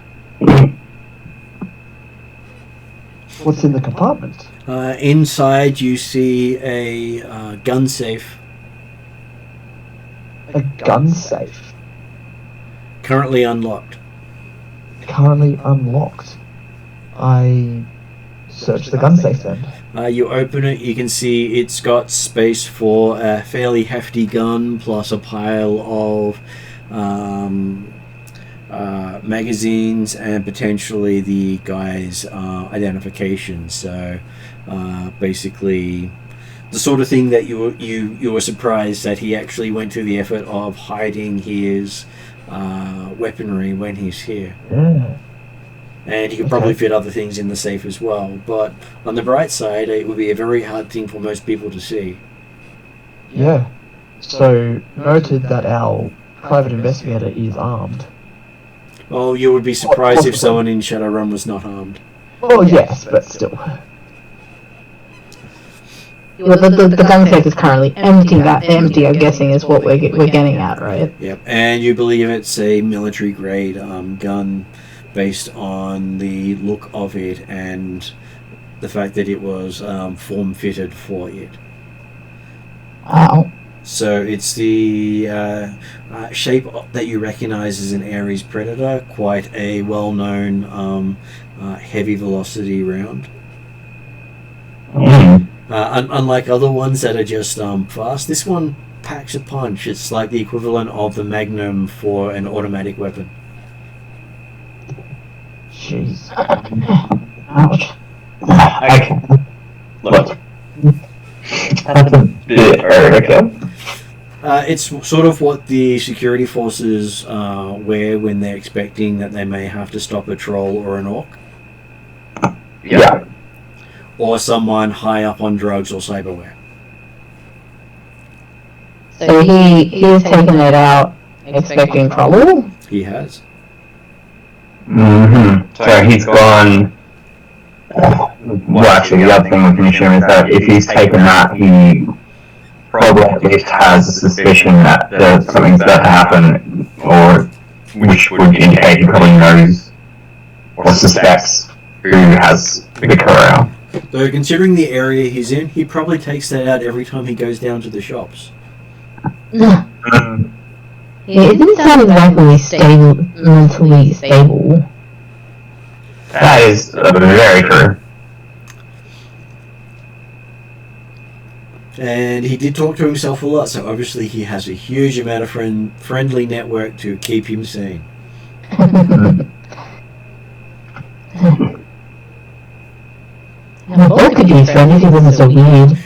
What's in the compartment? Inside you see a gun safe. A gun safe. Currently unlocked. Currently unlocked. I search the gun safe then. You open it, you can see it's got space for a fairly hefty gun plus a pile of magazines and potentially the guy's identification. So basically the sort of thing that you were surprised that he actually went to the effort of hiding his weaponry when he's here. Yeah. And he could probably fit other things in the safe as well. But on the bright side, it would be a very hard thing for most people to see. Yeah. So, noted that our private investigator is armed. Well, you would be surprised if someone in Shadowrun was not armed. Oh, yes, but still. Well, the gun safe is currently empty, I'm guessing, is what we're getting at, right? Yep, and you believe it's a military-grade gun based on the look of it and the fact that it was form-fitted for it. Wow. So it's the shape that you recognize as an Ares Predator, quite a well-known heavy velocity round. Unlike other ones that are just fast, this one packs a punch. It's like the equivalent of the Magnum for an automatic weapon. Jeez. Ouch. Okay. Look. That's a bit overkill. It's sort of what the security forces wear when they're expecting that they may have to stop a troll or an orc. Yeah. Or someone high up on drugs or cyberware. So he's taken it out expecting trouble? He has. Mm-hmm. So he's gone... Well, actually, the other thing we can assume is that if he's taken that, he probably at least has a suspicion that something's about to happen, or which would indicate he probably knows or suspects who has the corral. So considering the area he's in, he probably takes that out every time he goes down to the shops. Mm. It didn't sound exactly mentally stable. That is very true. And he did talk to himself a lot, so obviously he has a huge amount of friendly network to keep him sane. Both could be friendly if he wasn't so weird.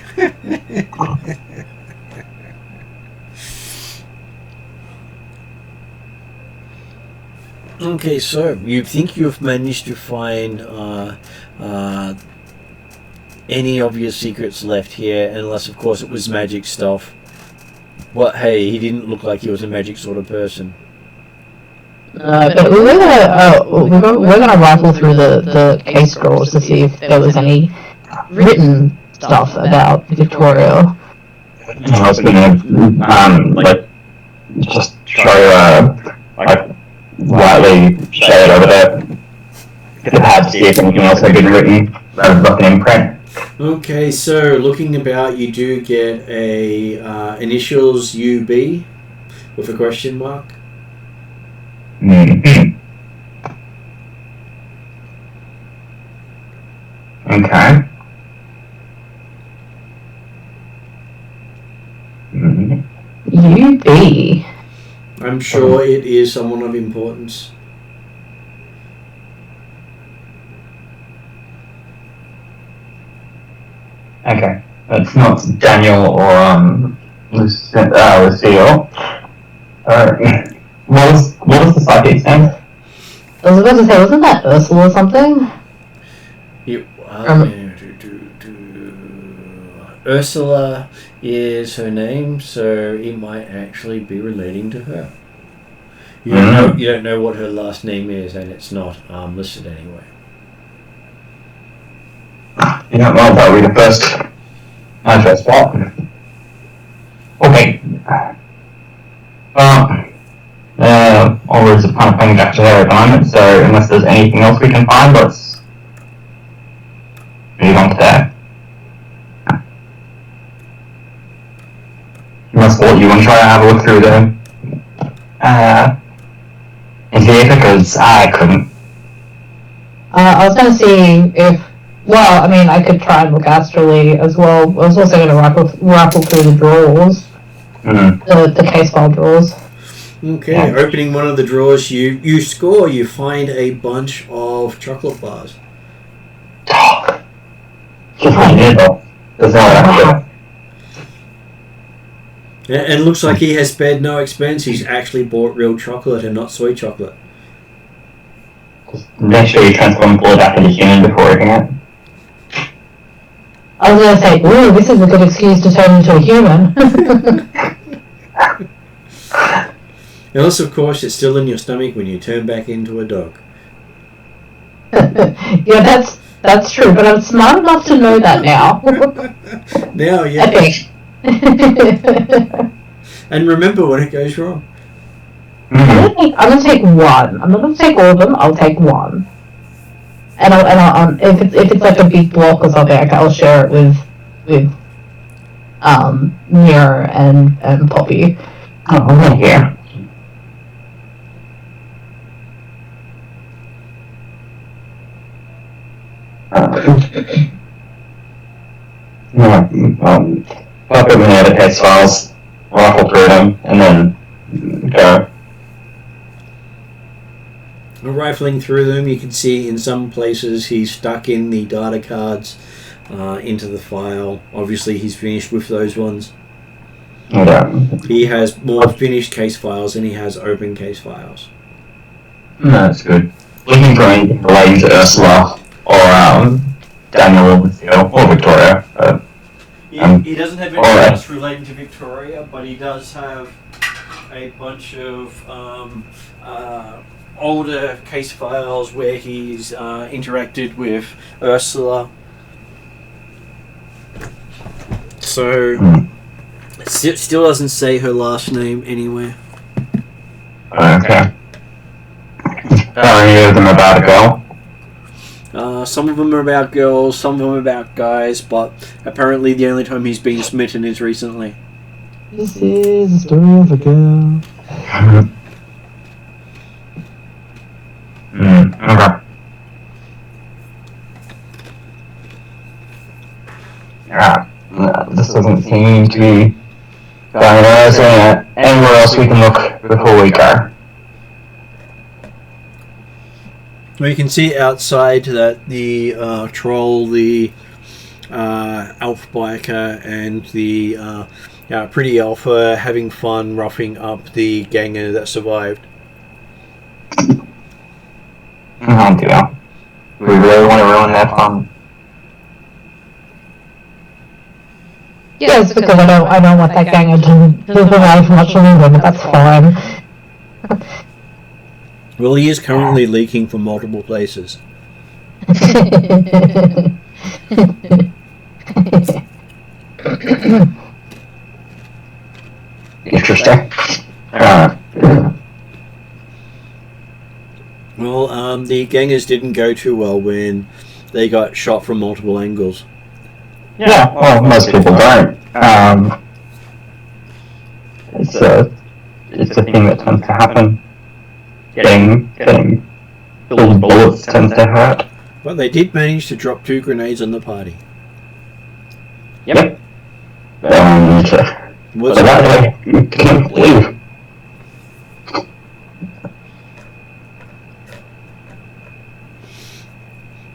Okay, so you think you've managed to find any of your secrets left here, unless of course it was magic stuff. But hey, he didn't look like he was a magic sort of person. But we're gonna rifle through the case scrolls to see if there was any written stuff about Victoria. I was gonna, just show, lightly shade over the pad to see if anything else had been written that was left in print. Okay, so looking about, you do get a initials UB with a question mark. Mm-hmm. Okay. Mm-hmm. UB. I'm sure it is someone of importance. Okay. It's not Daniel or Lucille. What was the psychic's name? I was about to say, wasn't that Ursula or something? Ursula is her name, so it might actually be relating to her. You don't know what her last name is, and it's not listed anywhere. Yeah, well, that would be the first spot. Okay. All roads are kind of pointing back to her at the moment, so unless there's anything else we can find, let's move on to that. Unless Bolt, you want to try to have a look through the theater? Because I couldn't. I was gonna see if, well, I mean, I could try and look astrally as well. I was also gonna rifle through the drawers, the case file drawers. Okay, opening one of the drawers, you find a bunch of chocolate bars. Just right here, though. There's no extra. And looks like he has spared no expense. He's actually bought real chocolate and not soy chocolate. Just make sure you transform Bolt back into human before eating it. I was gonna say, ooh, this is a good excuse to turn into a human. Unless, of course, it's still in your stomach when you turn back into a dog. Yeah, that's true, but I'm smart enough to know that now. Now, yeah. Epic. And remember when it goes wrong. I'm gonna take one. I'm not gonna take all of them. I'll take one. And I'll if it's like a big block or something, I'll share it with Mira and Poppy. Oh, right here. Pop them in the other case files, rifle through them, and then go. Rifling through them, you can see in some places he's stuck in the data cards into the file. Obviously, he's finished with those ones. Yeah. He has more finished case files than he has open case files. No, that's good. Looking for anything relating to Ursula or Daniel or Victoria. He doesn't have anything else relating to Victoria, but he does have a bunch of older case files where he's interacted with Ursula. So, it still doesn't say her last name anywhere. Okay. Are any of them about a girl? Some of them are about girls, some of them are about guys, but apparently the only time he's been smitten is recently. This is the story of a girl. Okay. Yeah. This doesn't seem to be going anywhere else we can look before we go. Well, you can see outside that the troll, the elf biker, and the pretty elf are having fun roughing up the ganger that survived. Oh dear. We really want to ruin that fun. Yeah, it's because I don't want that ganger to survive much longer, but that's fine. Well, he is currently leaking from multiple places. Interesting. Well, the gangers didn't go too well when they got shot from multiple angles. Yeah, well, most people don't. It's a thing that tends to happen. Getting filled with bullets tends to hurt. But they did manage to drop 2 grenades on the party. Yep. Was So that way, you can leave.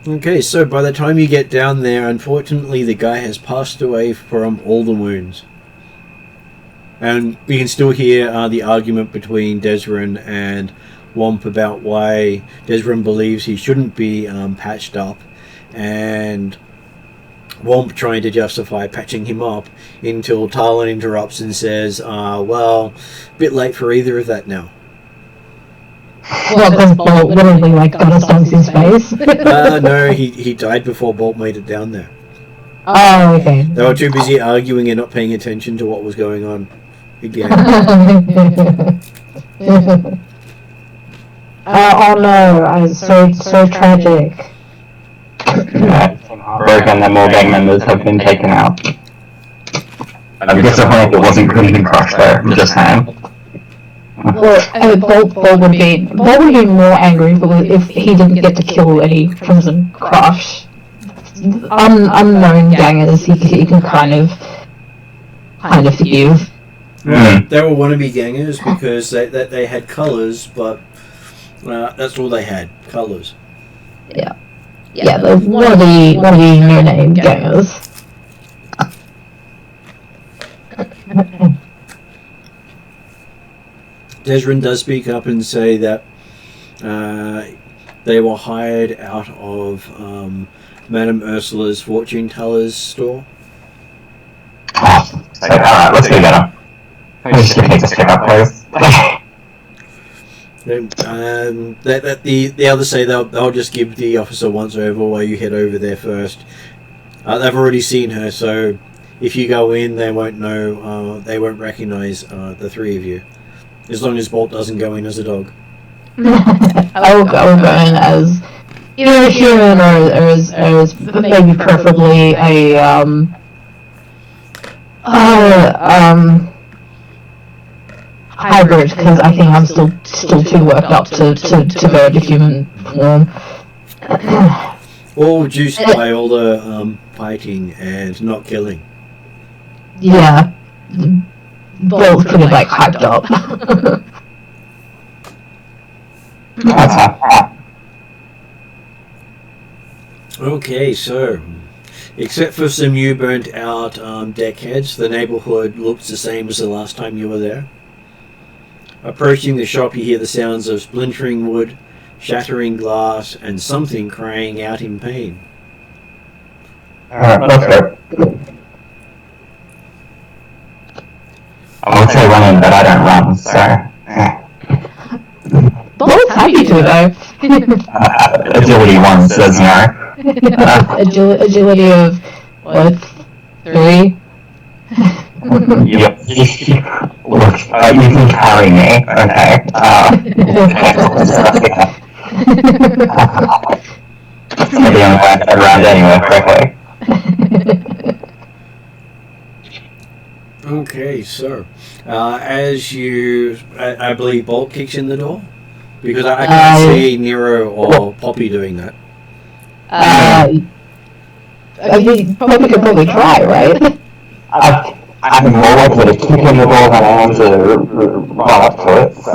Okay, so by the time you get down there, unfortunately the guy has passed away from all the wounds. And you can still hear the argument between Desrin and Womp about why Desrin believes he shouldn't be patched up, and Womp trying to justify patching him up until Talon interrupts and says, well, a bit late for either of that now. Well, because Bolt literally got stunts his face. No, he died before Bolt made it down there. Oh, okay. They were too busy arguing and not paying attention to what was going on again. Oh no, so tragic. Broken, and more gang members have been taken out. I'd be disappointed if it wasn't Crimson Crush though, just saying. Well, Bolt would be more angry if he didn't get to kill any Crimson Crush. Unknown gangers, he can kind of forgive. They were wannabe gangers because they had colours, but that's all they had, colours. Yeah, they're one of the no-name gangers. Desrin does speak up and say that they were hired out of Madame Ursula's fortune teller's store. Alright, let's go get him. I just need to stick up, please. The others say they'll just give the officer once over while you head over there first. They've already seen her, so if you go in, they won't know. They won't recognise the three of you, as long as Bolt doesn't go in as a dog. I will go in as either a human or as maybe preferably a hybrid, because I think I'm still too worked up to go into human form. All juiced by all the fighting and not killing. Yeah, Bolt's pretty hyped up. Okay, so except for some new burnt out deckheads, the neighborhood looks the same as the last time you were there. Approaching the shop, you hear the sounds of splintering wood, shattering glass, and something crying out in pain. Alright, let's go. I would say run in, but I don't run, so... Bolt's happy to, though. Agility 1 says no. Agility of, what, 3? Yep. Look, you can carry me, okay? It's gonna be on the way around anyway, quickly. Okay, so as you, I believe Bolt kicks in the door, because I can't see Nero or Poppy doing that. I mean, Poppy could probably try, right? I'm more likely to kick in the door than I am to run up to it, so...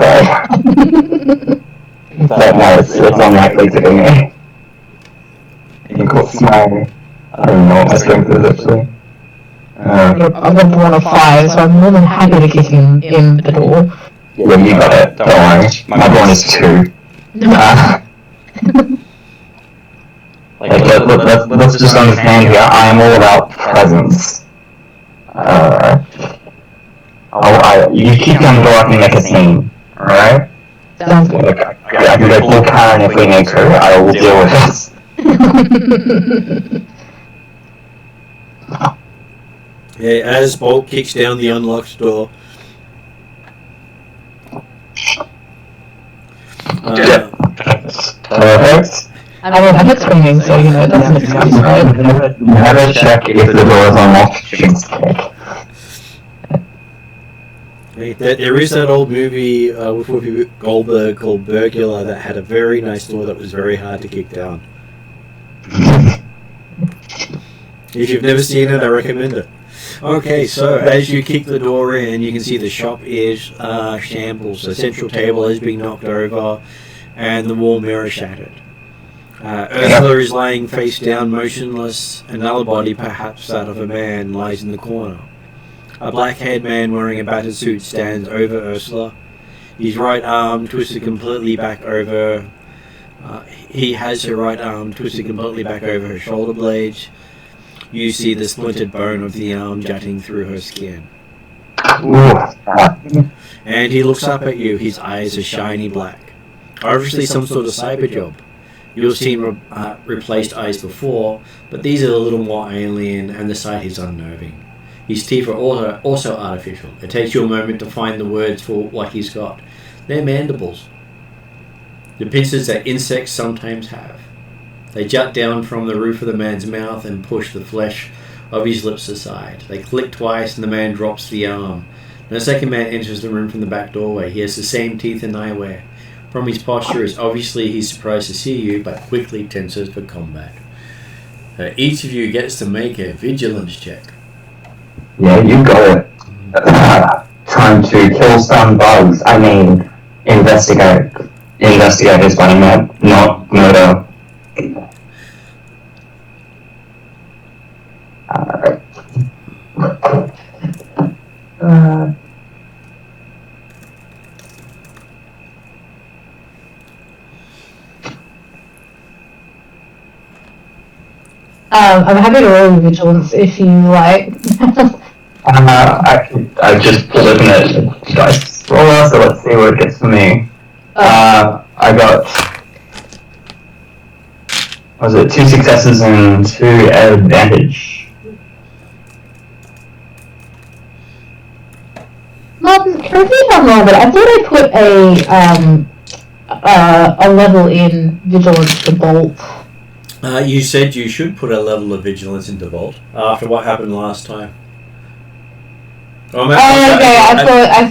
But no, it's unlikely to be me. I think what's my... I don't know what my strength is, actually. I've got 1 of 5, so I'm more than happy to kick him in the door. Yeah, you got it, don't worry. My one is 2. Let's just understand here, I am all about presence. You keep on the door, I can make a scene, alright? Sounds good. Look, I can go full Karen if we need to, I will deal with this. Yeah, as Bolt kicks down the unlocked door. Perfect. I mean, I'm screaming, so you know, that's an excuse, right? Never check if the door is unlocked, just kick. There is that old movie with Whoopi Goldberg called Burglar that had a very nice door that was very hard to kick down. If you've never seen it, I recommend it. Okay, so as you kick the door in, you can see the shop is shambles. The central table has been knocked over, and the wall mirror shattered. Ursula is lying face down, motionless. Another body, perhaps that of a man, lies in the corner. A black-haired man wearing a battered suit stands over Ursula. His right arm twisted completely back over. He has her right arm twisted completely back over her shoulder blades. You see the splintered bone of the arm jutting through her skin. And he looks up at you. His eyes are shiny black. Obviously some sort of cyber job. You've seen replaced eyes before, but these are a little more alien, and the sight is unnerving. His teeth are also artificial. It takes you a moment to find the words for what he's got. They're mandibles. The pincers that insects sometimes have. They jut down from the roof of the man's mouth and push the flesh of his lips aside. They click twice and the man drops the arm. And the second man enters the room from the back doorway. He has the same teeth and eyewear. From his posture, it's obviously he's surprised to see you, but quickly tenses for combat. Each of you gets to make a vigilance check. Yeah, you got it. Trying to kill some bugs. I mean, investigate. Investigate is what I meant, not murder. I'm happy to roll vigilance if you like. I just put in a dice roller, so let's see what it gets for me. I got, was it 2 successes and 2 advantage? Martin, correct me if I'm wrong, but I thought I put a level in vigilance to bolt. You said you should put a level of vigilance into Vault after what happened last time. Okay. I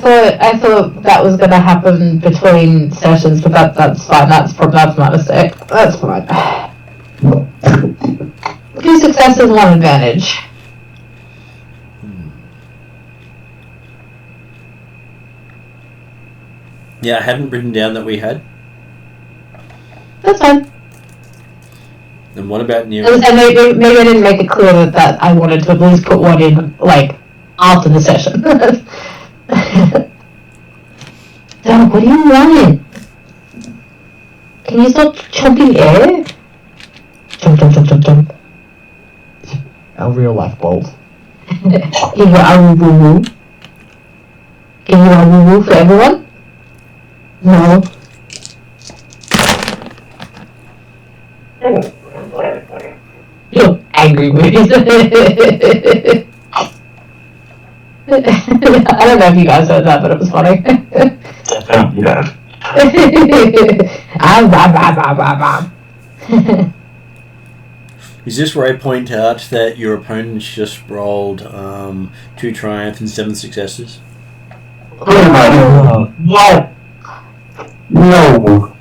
thought that was gonna happen between sessions, but that's fine. That's my mistake. That's fine. 2 successes, 1 advantage. Yeah, I hadn't written down that we had. That's fine. And what about Nero? And maybe I didn't make it clear that I wanted to at least put 1 in, like, after the session. Dog, what do you want? Can you stop chomping air? Chomp. Our real life bolt. Can you woo-woo? Can you woo-woo for everyone? No. You're angry with me. I don't know if you guys heard that, but it was funny. Definitely that. Is this where I point out that your opponents just rolled 2 triumph and 7 successes? What? No.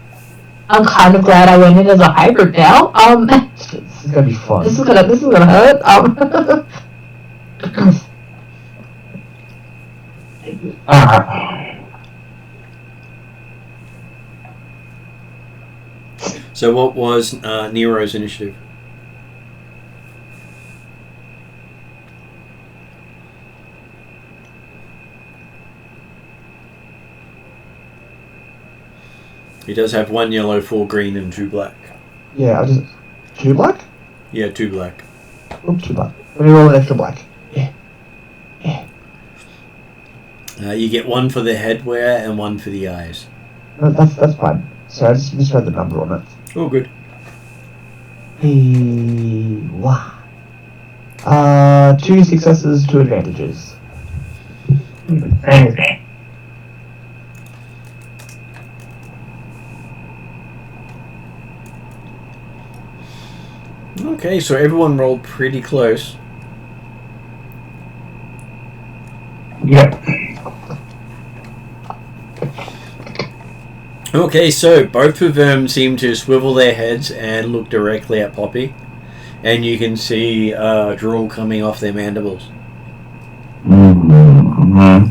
I'm kind of glad I went in as a hybrid now. This is gonna be fun. This is gonna hurt. So what was Nero's initiative? He does have 1 yellow, 4 green, and 2 black. Yeah, I just... 2 black? Yeah, 2 black. Oops, 2 black. Let me roll an extra black. Yeah. You get 1 for the headwear and 1 for the eyes. No, that's fine. So I just misread the number on it. Oh, good. 2 successes, 2 advantages. Okay, so everyone rolled pretty close. Yep. Okay, so both of them seem to swivel their heads and look directly at Poppy. And you can see drool coming off their mandibles. Mm-hmm.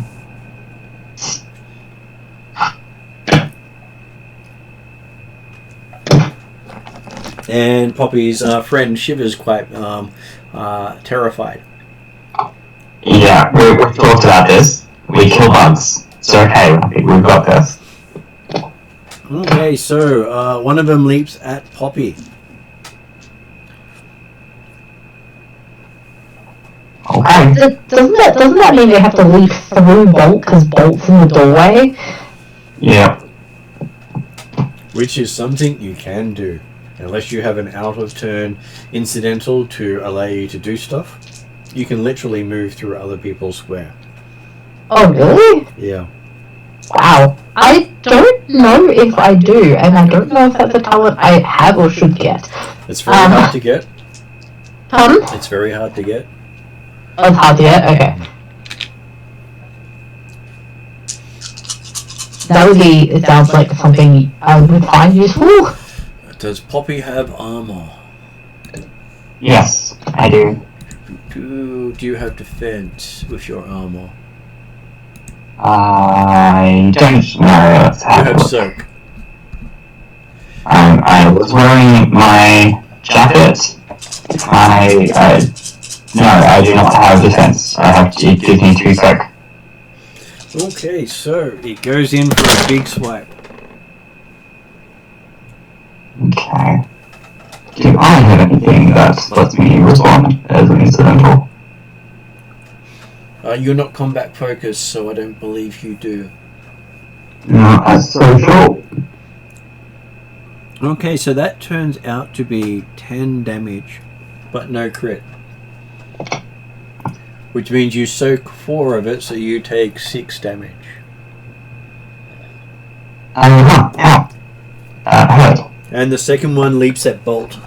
And Poppy's friend shivers quite terrified. Yeah, we've talked about this. We kill bugs. It's okay, we've got this. Okay, so one of them leaps at Poppy. Okay. Doesn't that mean they have to leap through Bolt because Bolt's in the doorway? Yeah. Which is something you can do. Unless you have an out of turn incidental to allow you to do stuff, you can literally move through other people's square. Oh, really? Yeah. Wow. I don't know if I do, and I don't know if that's a talent I have or should get. It's very hard to get. Pardon? It's very hard to get. Oh, it's hard to get? Okay. That would be, it sounds like something I would find useful. Does Poppy have armor? Yes, I do. Do you have defense with your armor? I don't know. Let's You have a have look. soak. I was wearing my jacket. No, I do not have defense. It gives me 2 soak. Okay, so it goes in for a big swipe. Okay. Do I have anything that lets me respond as an incidental? You're not combat focused, so I don't believe you do. No, that's so sure. Okay, so that turns out to be 10 damage, but no crit. Which means you soak 4 of it, so you take 6 damage. Ow. That hurt. And the second one leaps at Bolt.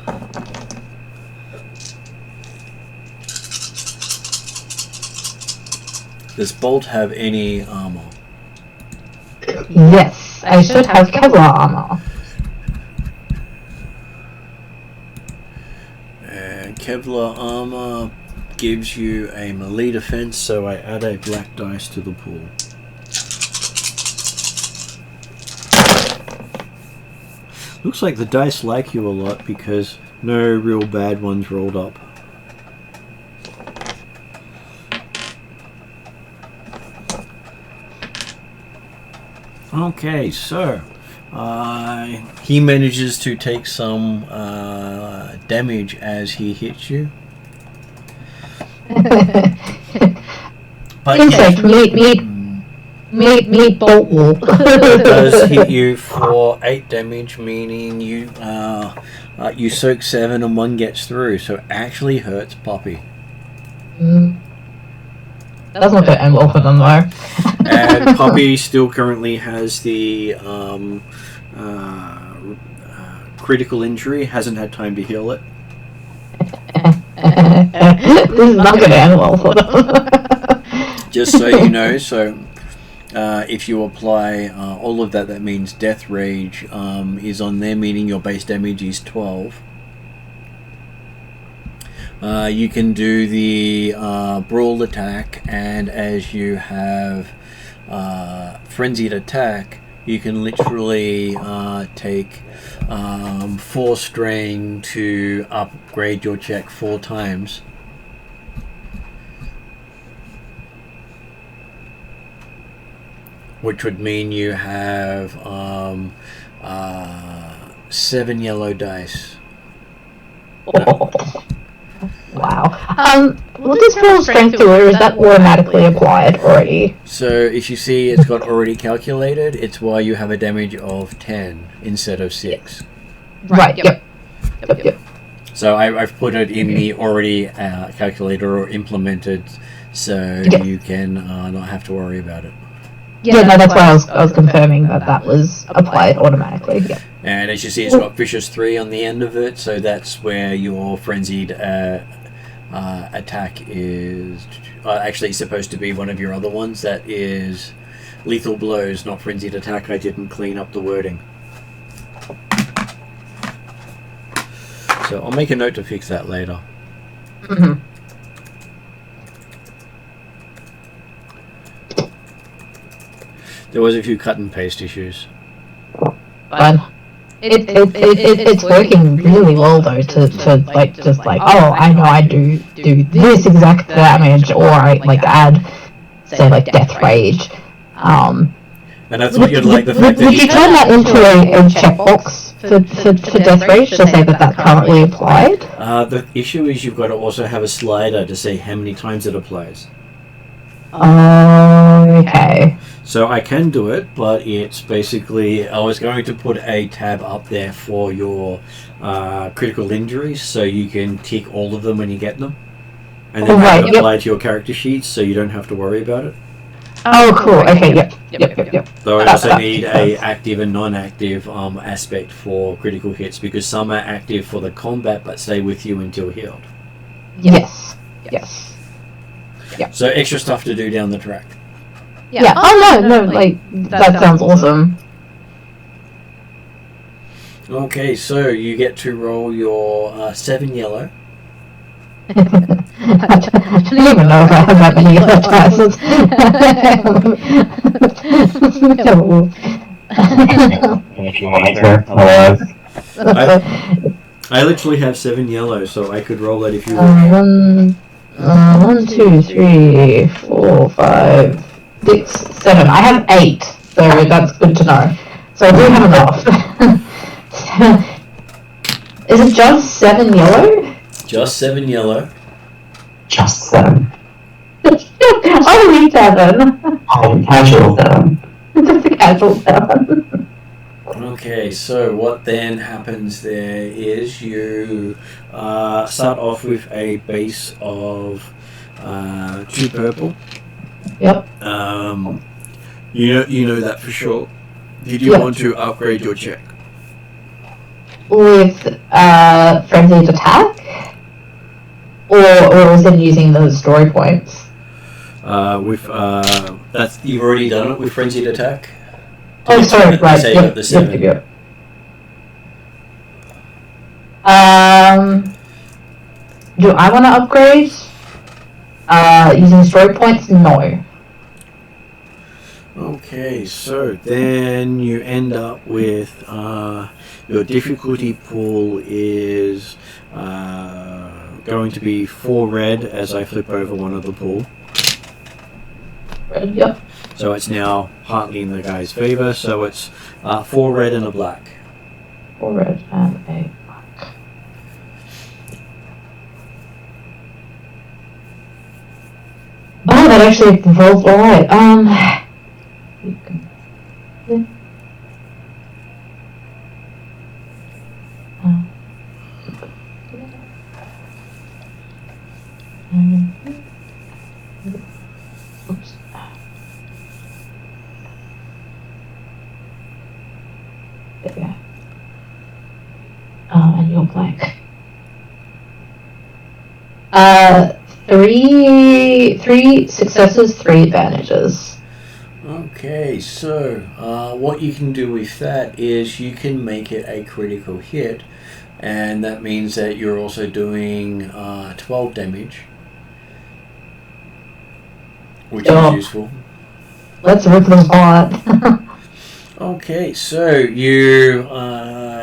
Does Bolt have any armor? Yes, I should have Kevlar armor. And Kevlar armor gives you a melee defense, so I add a black dice to the pool. Looks like the dice like you a lot because no real bad ones rolled up. Okay, so he manages to take some damage as he hits you. But Insect, meat, bolt wall. it does hit you for 8 damage, meaning you you soak 7 and 1 gets through, so it actually hurts Poppy. That's not going to end well for them though. And Poppy still currently has the critical injury, hasn't had time to heal it. This is not going to end well for them. Just so you know, so if you apply all of that, that means Death Rage is on there, meaning your base damage is 12. You can do the Brawl attack, and as you have Frenzied attack, you can literally take 4 strain to upgrade your check 4 times. Which would mean you have 7 yellow dice. Oh. Wow. Will this roll strength do, or is that automatically applied already? So if you see it's got already calculated, it's why you have a damage of 10 instead of 6. Right, yep. So I've put it in the already calculated or implemented, so you can not have to worry about it. Yeah, no, that's why I was confirming that was applied automatically. Yeah. And as you see, it's got Vicious 3 on the end of it, so that's where your Frenzied attack is. Actually, it's supposed to be one of your other ones. That is Lethal Blows, not Frenzied Attack. I didn't clean up the wording. So I'll make a note to fix that later. Mm-hmm. There was a few cut and paste issues. But it's working really well though to like just like, oh, I know I do this exact damage, or I like add say like Death Rage. And I thought you'd like the fact that would you turn that into a checkbox for Death Rage to say that currently applied? The issue is you've got to also have a slider to say how many times it applies. Okay. So I can do it, but it's basically, I was going to put a tab up there for your critical injuries, so you can tick all of them when you get them, and then have it apply to your character sheets, so you don't have to worry about it. Oh, cool. Okay, yep. Though I also need a active and non-active aspect for critical hits, because some are active for the combat but stay with you until healed. Yes. Yeah. So extra stuff to do down the track. Yeah. Oh no, like that sounds awesome. Okay, so you get to roll your 7 yellow. I don't even know if I have that many yellow dice. If you want me to, otherwise. I literally have 7 yellow, so I could roll it if you want. 1, 2, 3, 4, 5, 6, 7. I have 8, so that's good to know. So I do have enough. Is it just 7 yellow? Just 7 yellow. Just 7. Only 7. Oh, casual 7. Just a casual 7. Okay, so what then happens there is you start off with a base of 2 purple. Yep. You know that for sure. Did you want to upgrade your check? With frenzied attack? Or is it using those story points? You've already done it with frenzied attack. Oh, sorry, right. Say Yep. the 7. Yep. Do I want to upgrade? Using story points? No. Okay, so then you end up with your difficulty pool is going to be 4 red as I flip over one of the pool. Red, yep. So it's now partly in the guy's favor, so it's 4 red and a black. 4 red and a black. Oh, that actually rolls alright. Oops. There we go. And you're black. 3 successes, 3 advantages. Okay, so what you can do with that is you can make it a critical hit, and that means that you're also doing 12 damage, which is useful. Let's rip them apart. Okay, so you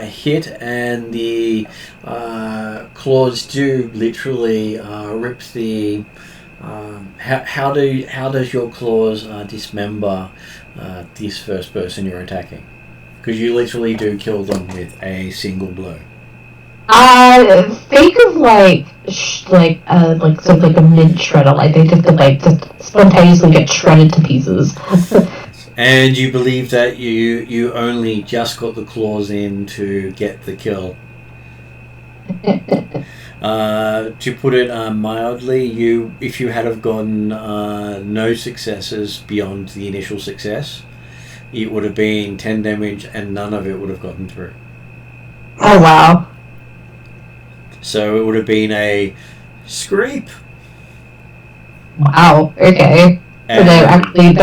hit, and the claws do literally rip the. How does your claws dismember this first person you're attacking? Because you literally do kill them with a single blow. Think of like sort of like a mint shredder, like they just spontaneously get shredded to pieces. And you believe that you only just got the claws in to get the kill. To put it mildly, if you had have gotten no successes beyond the initial success, it would have been 10 damage and none of it would have gotten through. Oh wow. So it would have been a scrape. Wow, okay. So they're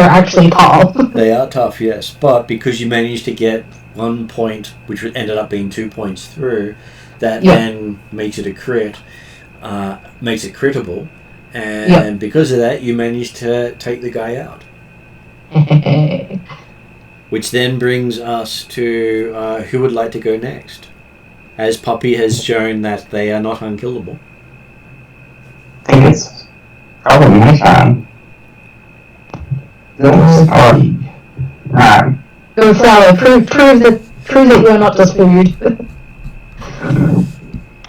actually tall. They are tough, yes, but because you managed to get 1 point, which ended up being 2 points through, that then makes it a crit, makes it crittable, and because of that, you managed to take the guy out. Which then brings us to who would like to go next, as Puppy has shown that they are not unkillable. I think it's probably my time. Alright. Go Flower, prove that you're not just food.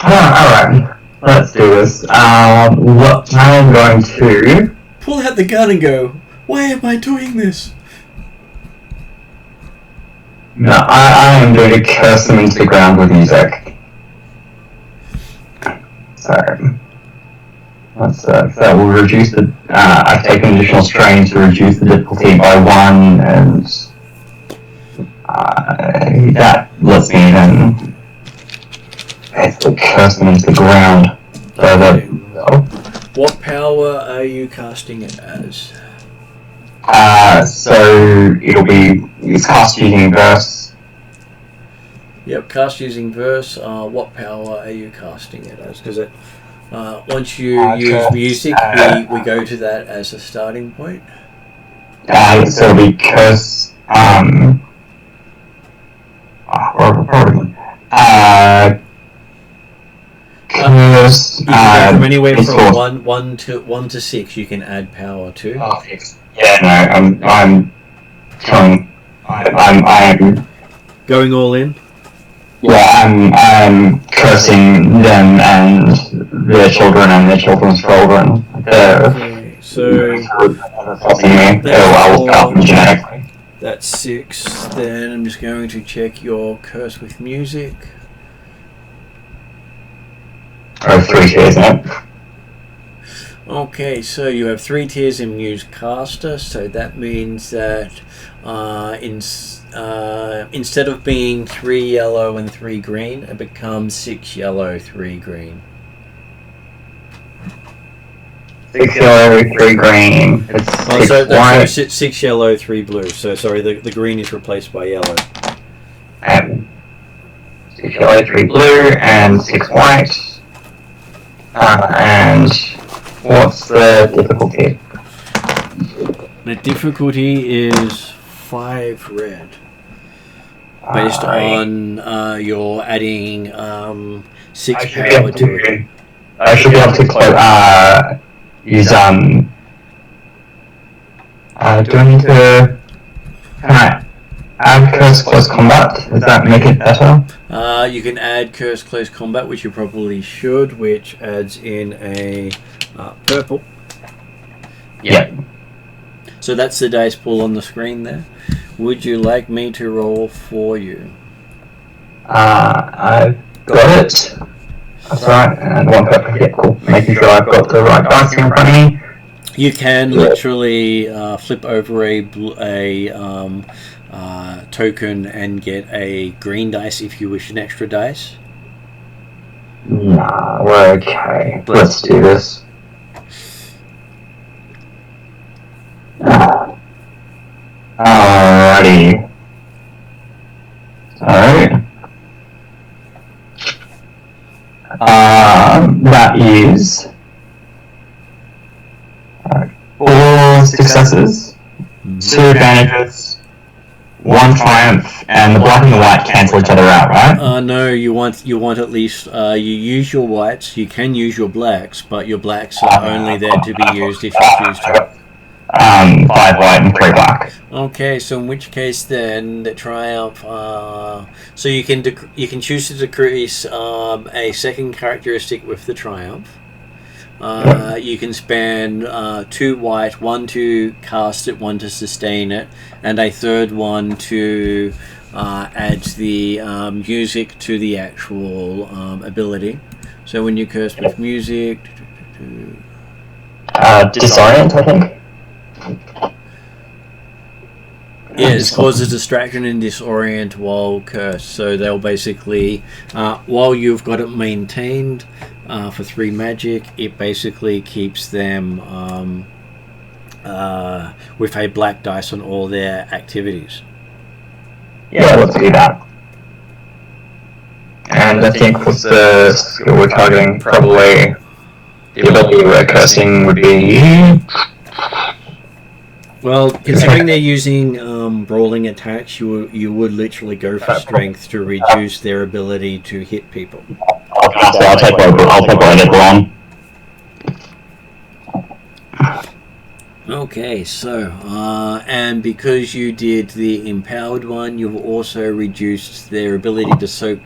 Alright, let's do this. What I'm going to... Pull out the gun and go, why am I doing this? No, I am going to curse them into the ground with music. Sorry. That will reduce the... I've taken additional strain to reduce the difficulty by 1, and... that lets me then... basically curse them into the ground. So that... What power are you casting it as? So it's cast using verse. Yep, cast using verse. What power are you casting it as? Because once you use music, we go to that as a starting point. So we curse. Curse. You can go from anywhere from 1 to 6. You can add power to. Oh, yeah, no, I'm Going all in. Yeah, I'm cursing them and their children and their children's children. Okay, so that's 6. Then I'm just going to check your curse with music. Oh, 3 tiers, isn't it? Okay, so you have 3 tiers in Muse Caster, so that means that instead of being 3 yellow and 3 green, it becomes 6 yellow, 3 green. 6 yellow, 3 green. So that's 6 yellow, 3 blue. So sorry, the green is replaced by yellow. 6 yellow, 3 blue, and 6 white. And what's the difficulty? The difficulty is 5 red. Based on you're adding 6 power to it. I should be able to use do I need to add curse close combat? Does that make it better? You can add curse close combat, which you probably should, which adds in a purple. Yep. So that's the dice pool on the screen there. Would you like me to roll for you? I've got it. That's right. And 1 purple. Yeah, cool. Making sure I've got the right dice in front of me. You can literally flip over a token and get a green dice if you wish an extra dice. Nah, we're okay. Let's do this. Alrighty. Alright. That is 4 successes, 2 advantages, 1 triumph, and the black and the white cancel each other out, right? No, you want at least you use your whites. You can use your blacks, but your blacks are only there to be used if you choose to. 5 white and 3 black. Okay, so in which case then the triumph. So you can choose to decrease a second characteristic with the triumph. You can spend 2 white, 1 to cast it, 1 to sustain it, and a third one to add the music to the actual ability. So when you curse with music, Disorient, I think. yes, causes distraction and disorient while cursed. So they'll basically, while you've got it maintained for 3 magic, it basically keeps them with a black dice on all their activities. Yeah, let's do that. And I think what's the skill we're targeting? Probably the ability where cursing would be. Well, considering they're using brawling attacks, you would literally go for strength to reduce their ability to hit people. I'll take whatever one. Okay, so and because you did the empowered one, you've also reduced their ability to soak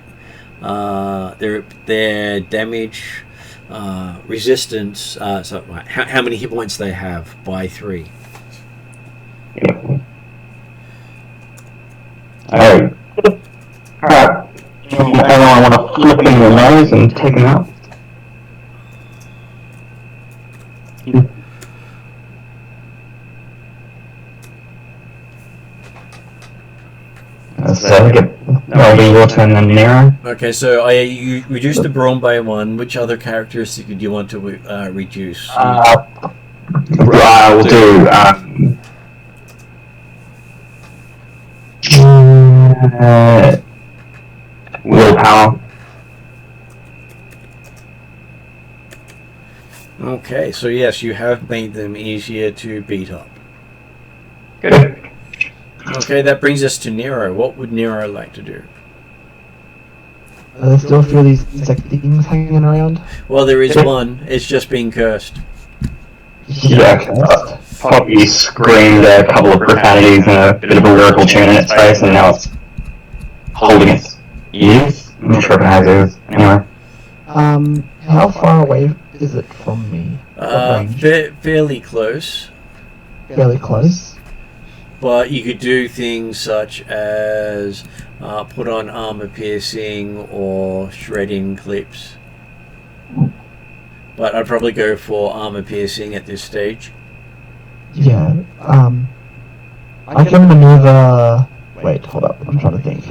their damage resistance. So how many hit points they have by 3. Alright. Anyone want to flip in your nose and take them out? So we get no that'll be your turn then, Nero. Okay, so you reduced the brawn by 1. Which other characteristic do you want to reduce? We'll do willpower. Okay, so yes, you have made them easier to beat up. Good. Okay, that brings us to Nero. What would Nero like to do? There's still a few of these insect things hanging around. Well, there is one. It's just being cursed. Yeah, Poppy screamed a couple of profanities and a bit of a lyrical tune in its face, and now it's holding its ears. I'm not sure if it has ears. Anyway. How far away is it from me? What range? Fairly close. Fairly close. But you could do things such as put on armor piercing or shredding clips. But I'd probably go for armor piercing at this stage. Yeah, I can maneuver... Wait, hold up, I'm trying to think.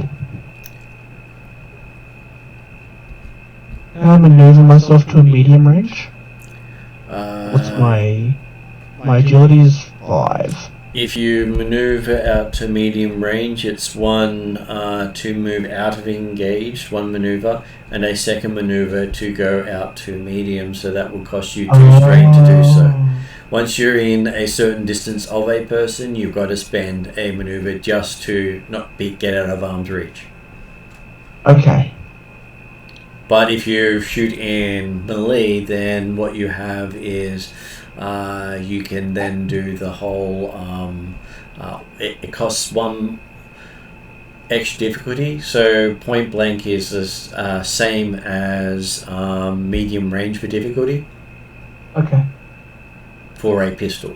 Can I maneuver myself to a medium range? What's my agility is 5. If you maneuver out to medium range, it's 1 to move out of engaged, 1 maneuver, and a second maneuver to go out to medium, so that will cost you 2 strain to do so. Once you're in a certain distance of a person, you've got to spend a maneuver just to get out of arm's reach. Okay. But if you shoot in melee, then what you have is you can then do the whole... it costs 1 extra difficulty, so point blank is the same as medium range for difficulty. Okay. For a pistol.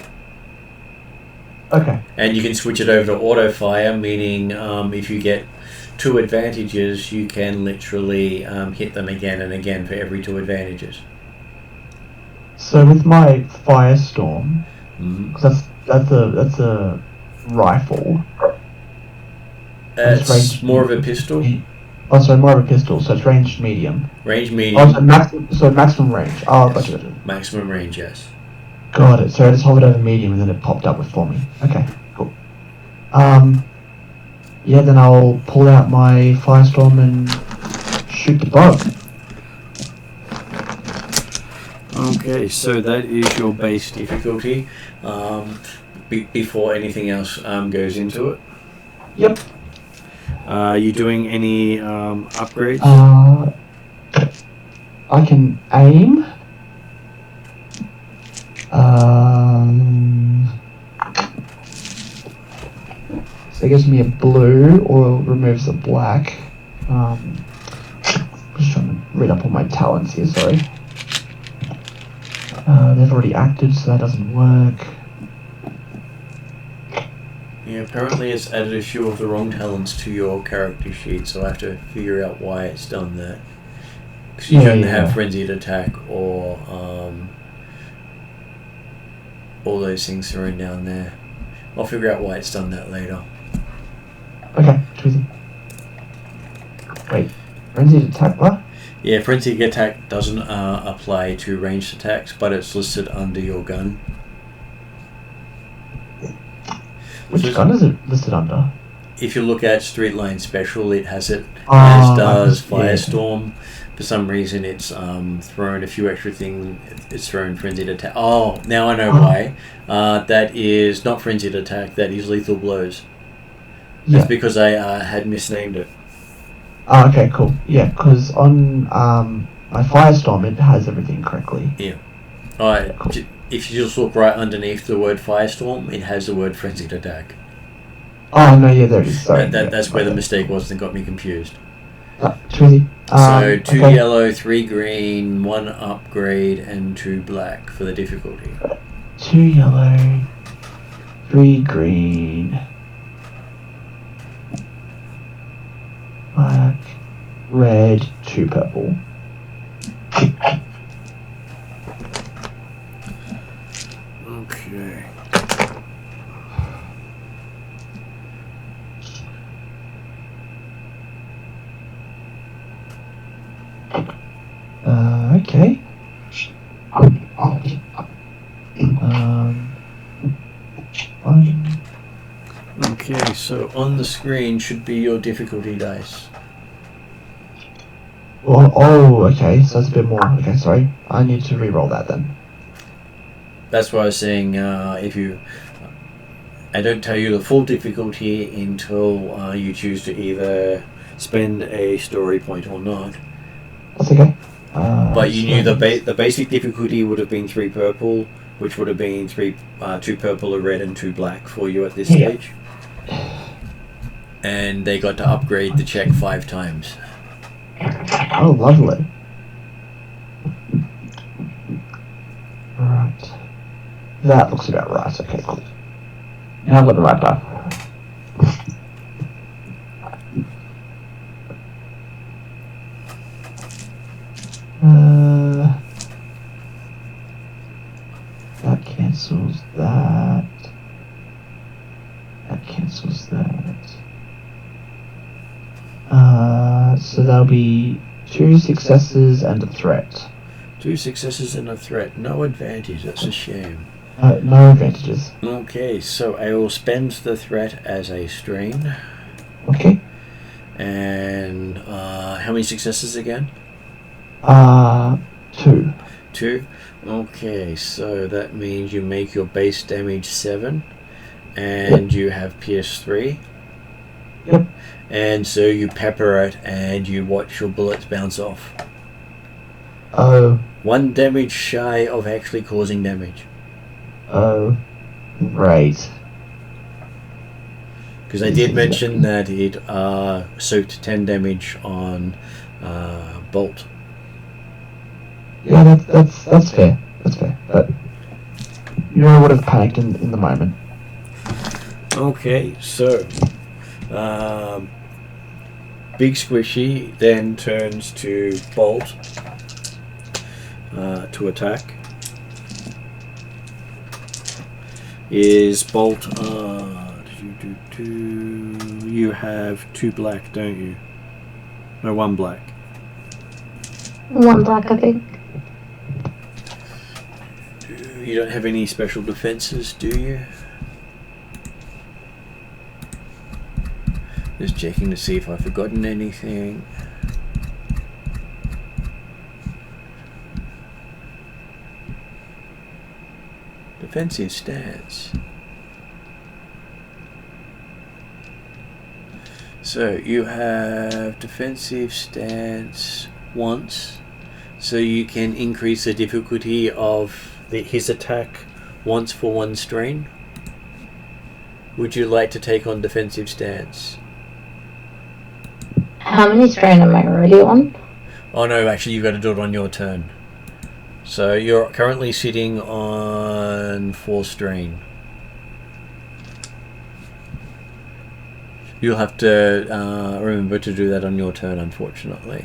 Okay. And you can switch it over to auto fire, meaning if you get 2 advantages, you can literally hit them again and again for every 2 advantages. So with my firestorm, because that's a rifle. It's more of a pistol. Oh, sorry, more of a pistol. So it's ranged medium. Range medium. Oh, so maximum range. Oh, yes. gotcha. Maximum range, yes. Got it. So I just hovered over medium and then it popped up for me. Okay, cool. Yeah, then I'll pull out my firestorm and shoot the bug. Okay, so that is your base difficulty. Before anything else goes into it. Yep. Are you doing any upgrades? I can aim. So it gives me a blue or removes the black. Just trying to read up on my talents here, sorry. They've already acted, so that doesn't work. Yeah, apparently it's added a few of the wrong talents to your character sheet, so I have to figure out why it's done that. Because you don't have frenzied attack or all those things thrown down there. I'll figure out why it's done that later. Okay, choosy. Wait, frenzied attack what? Yeah, frenzied attack doesn't apply to ranged attacks, but it's listed under your gun. Which gun is it listed under? If you look at Street Line Special, it has it, as does Firestorm. Yeah. For some reason, it's thrown a few extra things. It's thrown Frenzied Attack. Oh, now I know why. That is not Frenzied Attack, that is Lethal Blows. That's because I had misnamed it. Oh, okay, cool. Yeah, because on my Firestorm, it has everything correctly. Yeah. Alright, cool. If you just look right underneath the word Firestorm, it has the word Frenzied Attack. Oh, no, yeah, there it is. Sorry. That's where the mistake was and got me confused. Choosy. So 2 yellow, 3 green, 1 upgrade, and 2 black for the difficulty. 2 yellow, 3 green, black, red, 2 purple. Okay. Okay. One. Okay, so on the screen should be your difficulty dice. Oh, okay, so that's a bit more. Okay, sorry. I need to re-roll that then. That's why I was saying if you... I don't tell you the full difficulty until you choose to either spend a story point or not. That's okay. But you knew the basic difficulty would have been 3 purple, which would have been 2 purple, a red, and 2 black for you at this stage. And they got to upgrade the check 5 times. Oh, lovely. Right. That looks about right. Okay, cool. Now I've got the right die. That cancels that. That cancels that. So that'll be 2 successes and a threat. 2 successes and a threat. No advantage. That's a shame. No advantages. Okay, so I will spend the threat as a strain. Okay. And how many successes again? 2. 2. Okay, so that means you make your base damage 7, and you have pierce 3. Yep. And so you pepper it, and you watch your bullets bounce off. Oh. 1 damage shy of actually causing damage. Oh. Right. Because I did mention that it soaked 10 damage on Bolt. Yeah, that's fair. That's fair. But I would have panicked in the moment. Okay, so Big Squishy then turns to Bolt to attack. Is Bolt you have 2 black, don't you? No, 1 black. 1 black, I think. You don't have any special defenses, do you? Just checking to see if I've forgotten anything. Defensive stance. So you have defensive stance once, so you can increase the difficulty of his attack once for 1 strain. Would you like to take on defensive stance? How many strain am I already on? Oh no, actually you've got to do it on your turn. So you're currently sitting on 4 strain. You'll have to remember to do that on your turn, unfortunately.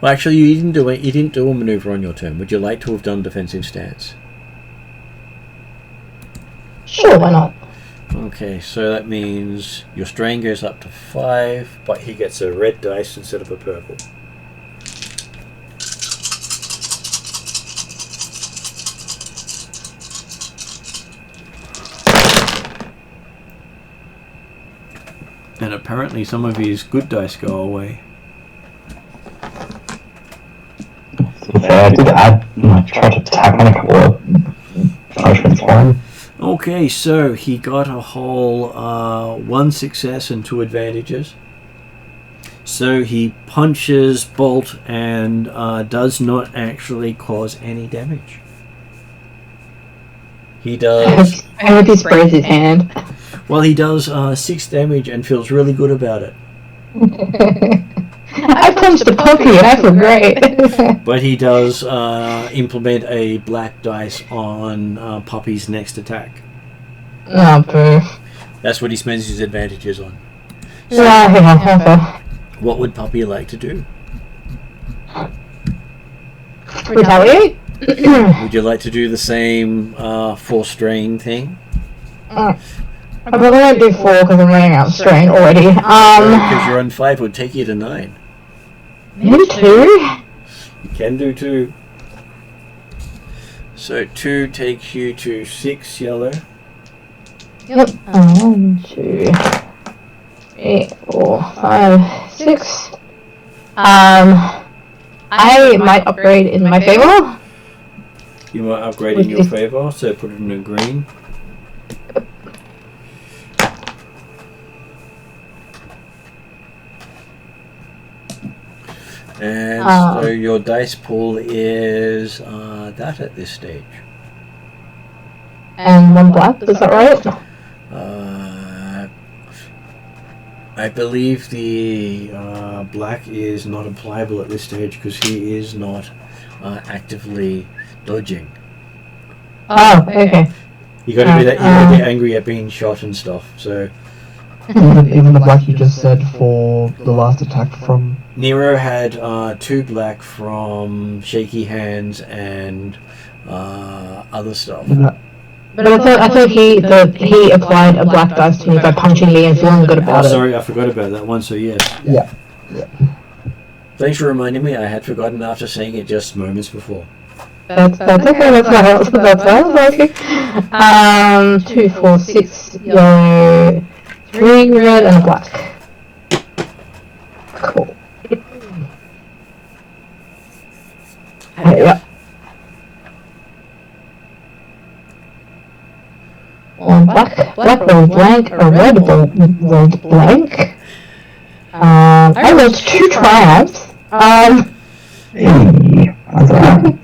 Well, actually, you didn't do it. You didn't do a maneuver on your turn. Would you like to have done defensive stance? Sure, why not? Okay, so that means your strain goes up to 5, but he gets a red dice instead of a purple. And apparently some of his good dice go away. I did try to attack on a couple of punishments for him. Okay, so he got a whole 1 success and 2 advantages. So he punches Bolt and does not actually cause any damage. He does... I hope he sprays his hand. Well, he does 6 damage and feels really good about it. I punched a puppy and I feel great. But he does implement a black dice on Puppy's next attack. Oh, boo. That's what he spends his advantages on. What would Puppy like to do? Retaliate? Would you like to do the same 4 strain thing? I probably won't do 4 because I'm running out of strain already. Because you're on 5, it would take you to 9. Maybe 2? Can do 2. So 2 takes you to 6 yellow. Yep. 1, 2, 3, 4, 5, 6. I might upgrade in my favor. You might upgrade in your favor, so put it in a green. And so your dice pool is that at this stage. And 1 black, is that right? I believe the black is not applicable at this stage because he is not actively dodging. Oh, okay. You gotta be angry at being shot and stuff. So Even the black you just said for the last attack from... Nero had 2 black from shaky hands and other stuff. But I thought he applied a black dice to me by punching me and feeling good about it. Sorry, I forgot about that one. So yes. Yeah. Thanks for reminding me. I had forgotten after saying it just moments before. That's okay. That's what I was like. 2, 4, 6 yellow, 3 red, and a black. Cool. Yeah. 1 black rolled blank, a red rolled blank. I rolled 2 triumphs. Hey, that's alright.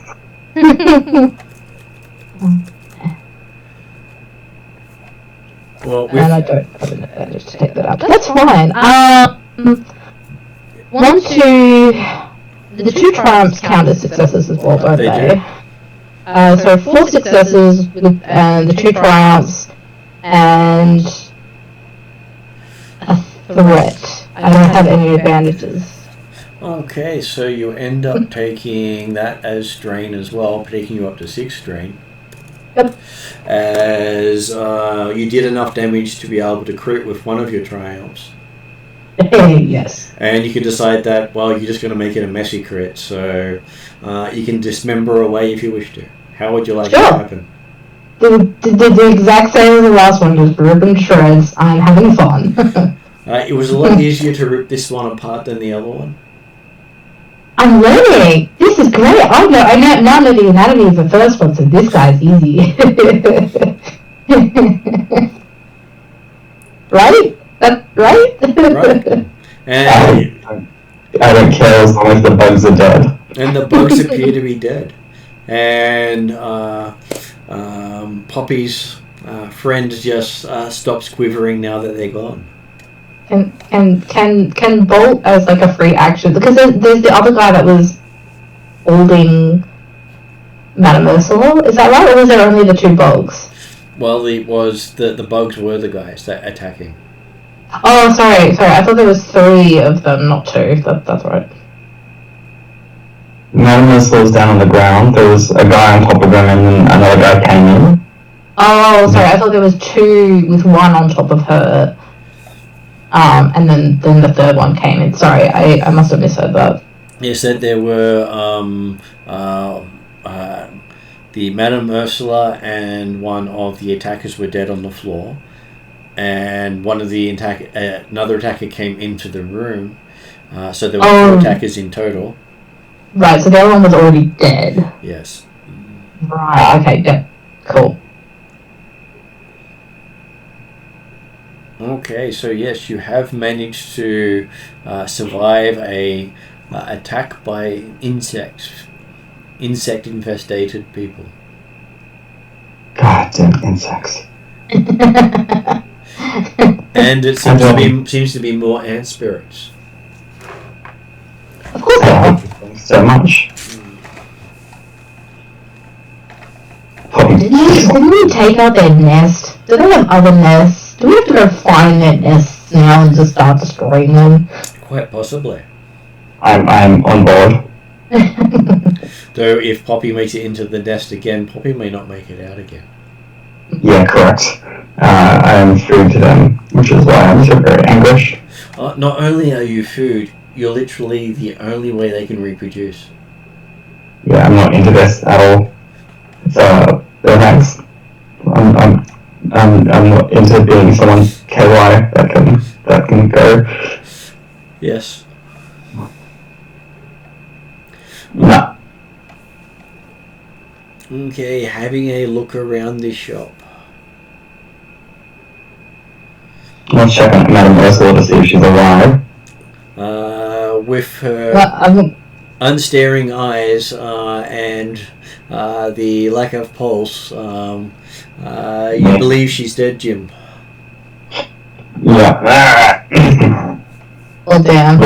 Well, And I don't have an advantage to take that up. That's fine. 1, 2... The 2 triumphs count as successes as well, don't They they? do. So 4 successes with the 2 triumphs and a threat. I don't have any advantages. Okay, so you end up taking that as strain as well, taking you up to 6 strain. Yep. As you did enough damage to be able to crit with one of your triumphs. Yes. And you can decide that, well, you're just going to make it a messy crit, so you can dismember away if you wish to. How would you like that to happen? The exact same as the last one, just rip and shreds. I'm having fun. It was a lot easier to rip this one apart than the other one. I'm learning! This is great! I now know the anatomy of the first one, so this guy's easy. Right? Right? Right. And I don't care as long as the bugs are dead. And the bugs appear to be dead. And Poppy's friend just stops quivering now that they're gone. Can bolt as like a free action, because there's the other guy that was holding Madame Ursula, is that right, or was there only the 2 bugs? Well, it was the bugs were the guys that attacking. Oh, sorry, I thought there was 3 of them, not 2. That's right. Madame Ursula was down on the ground. There was a guy on top of him, and then another guy came in. Oh, sorry, I thought there was 2 with 1 on top of her. And then the 3rd one came in. Sorry, I must have misheard that. They said there were the Madame Ursula and one of the attackers were dead on the floor, and one of the another attacker came into the room. So there were 2 attackers in total. Right, so the other one was already dead. Yes. Right. Okay. Yeah. Cool. Okay, so yes, you have managed to survive a attack by insect-infested people. Goddamn insects. And it seems to be more ant spirits. Of course I they are. hate these things so much. Didn't we take out their nest? Do they have other nests? Do we have to go find their nests now and just start destroying them? Quite possibly. I'm on board. Though if Poppy makes it into the nest again, Poppy may not make it out again. Yeah, correct. I am food to them, which is why I'm so very anguished. Not only are you food, you're literally the only way they can reproduce. Yeah, I'm not into this at all. So thanks. I'm not into being someone's KY that can go. Yes. Nah. Okay, having a look around this shop. Let's check on Madame Ursula to see if she's alive. With her Well, unstaring eyes and the lack of pulse, you believe she's dead, Jim. Yeah. well, damn.